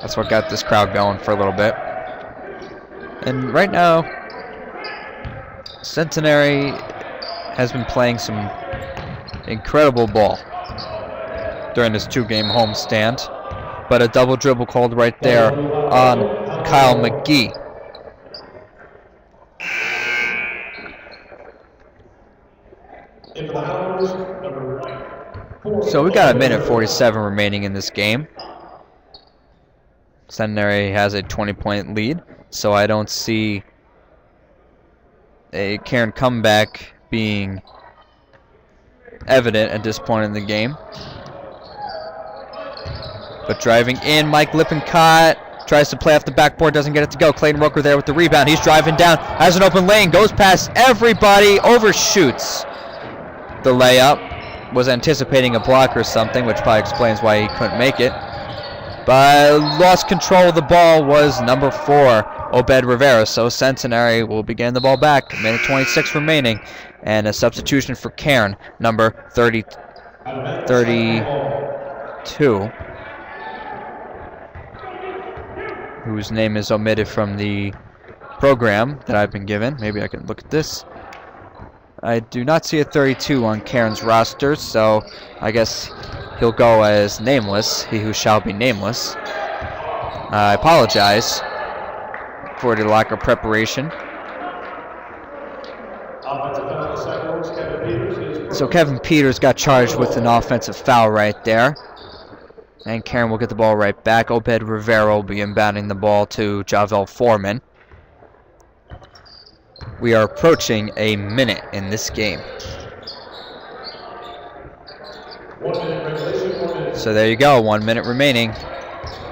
That's what got this crowd going for a little bit. And right now, Centenary has been playing some incredible ball during this 2-game homestand, but a double dribble called right there on Kyle McGee. So we got 1:47 remaining in this game. Centenary has a 20-point lead, so I don't see a Cairn comeback being evident at this point in the game. But driving in, Mike Lippincott tries to play off the backboard, doesn't get it to go. Clayton Rooker there with the rebound. He's driving down, has an open lane, goes past everybody, overshoots the layup. Was anticipating a block or something, which probably explains why he couldn't make it. But lost control of the ball was number 4, Obed Rivera. So Centenary will be getting the ball back. 1:26 remaining. And a substitution for Cairn, number 32. Whose name is omitted from the program that I've been given. Maybe I can look at this. I do not see a 32 on Cairn's roster, so I guess he'll go as nameless, he who shall be nameless. I apologize for the lack of preparation. So Kevin Peters got charged with an offensive foul right there. And Cairn will get the ball right back. Obed Rivera will be inbounding the ball to Javel Foreman. We are approaching a minute in this game. So there you go, 1 minute remaining.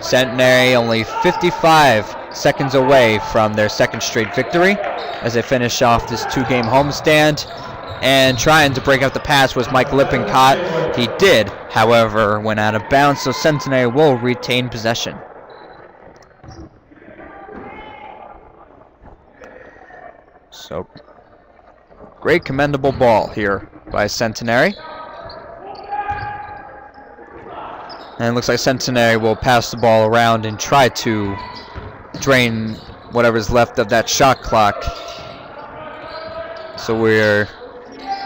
Centenary only 55 seconds away from their second straight victory as they finish off this 2-game homestand. And trying to break out the pass was Mike Lippincott. He did, however, went out of bounds, so Centenary will retain possession. So, great commendable ball here by Centenary. And it looks like Centenary will pass the ball around and try to drain whatever's left of that shot clock. So we're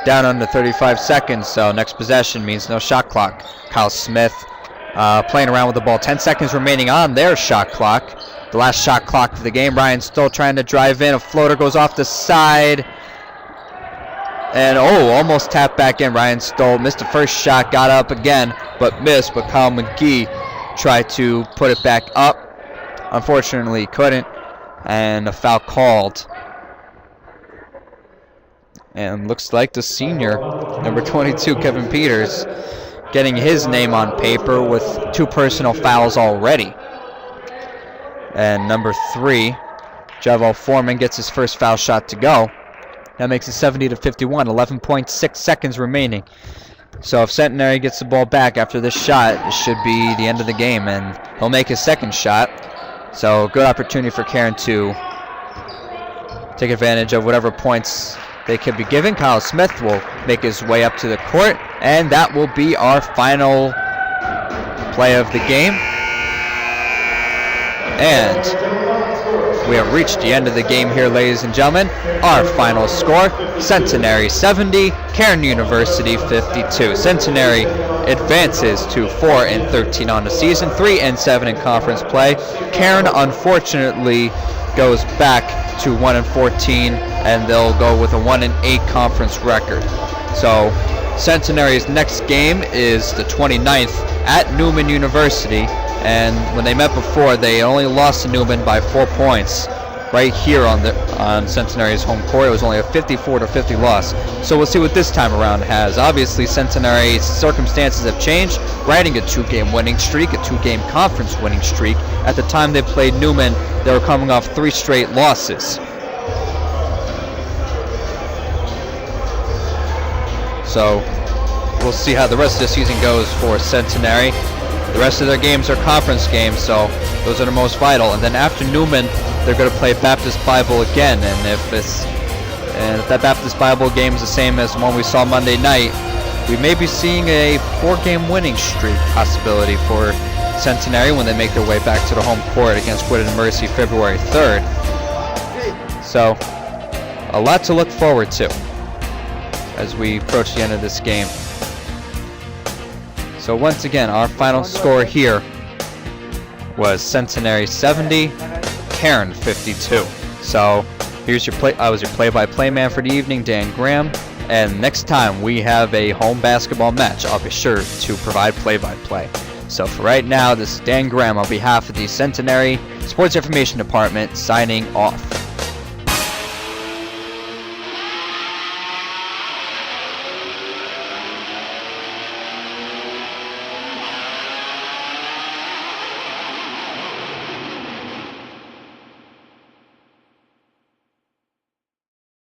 down under 35 seconds, so next possession means no shot clock. Kyle Smith playing around with the ball. 10 seconds remaining on their shot clock. The last shot clock of the game. Ryan Stoll trying to drive in. A floater goes off the side. And almost tapped back in. Ryan Stoll missed the first shot, got up again, but missed. But Kyle McGee tried to put it back up. Unfortunately, couldn't. And a foul called. And looks like the senior, number 22, Kevin Peters, getting his name on paper with 2 personal fouls already. And number 3, Javel Foreman, gets his first foul shot to go. That makes it 70-51, 11.6 seconds remaining. So if Centenary gets the ball back after this shot, it should be the end of the game, and he'll make his second shot. So good opportunity for Cairn to take advantage of whatever points they could be given. Kyle Smith will make his way up to the court, and that will be our final play of the game. And we have reached the end of the game here, ladies and gentlemen. Our final score, Centenary 70, Cairn University 52. Centenary advances to 4-13 on the season, 3-7 in conference play. Cairn, unfortunately, goes back to 1-14, and they'll go with a 1-8 conference record. So Centenary's next game is the 29th at Newman University, and when they met before, they only lost to Newman by 4 points right here on Centenary's home court. It was only a 54-50 loss. So we'll see what this time around has. Obviously, Centenary's circumstances have changed, riding a 2-game winning streak, a 2-game conference winning streak. At the time they played Newman, they were coming off 3 straight losses. So we'll see how the rest of the season goes for Centenary. The rest of their games are conference games, so those are the most vital. And then after Newman, they're going to play Baptist Bible again. And if that Baptist Bible game is the same as the one we saw Monday night, we may be seeing a 4-game winning streak possibility for Centenary when they make their way back to the home court against Whitted and Mercy February 3rd. So a lot to look forward to as we approach the end of this game. So once again, our final score here was Centenary 70, Cairn 52. So here's I was your play-by-play man for the evening, Dan Graham. And next time we have a home basketball match, I'll be sure to provide play-by-play. So for right now, this is Dan Graham on behalf of the Centenary Sports Information Department signing off.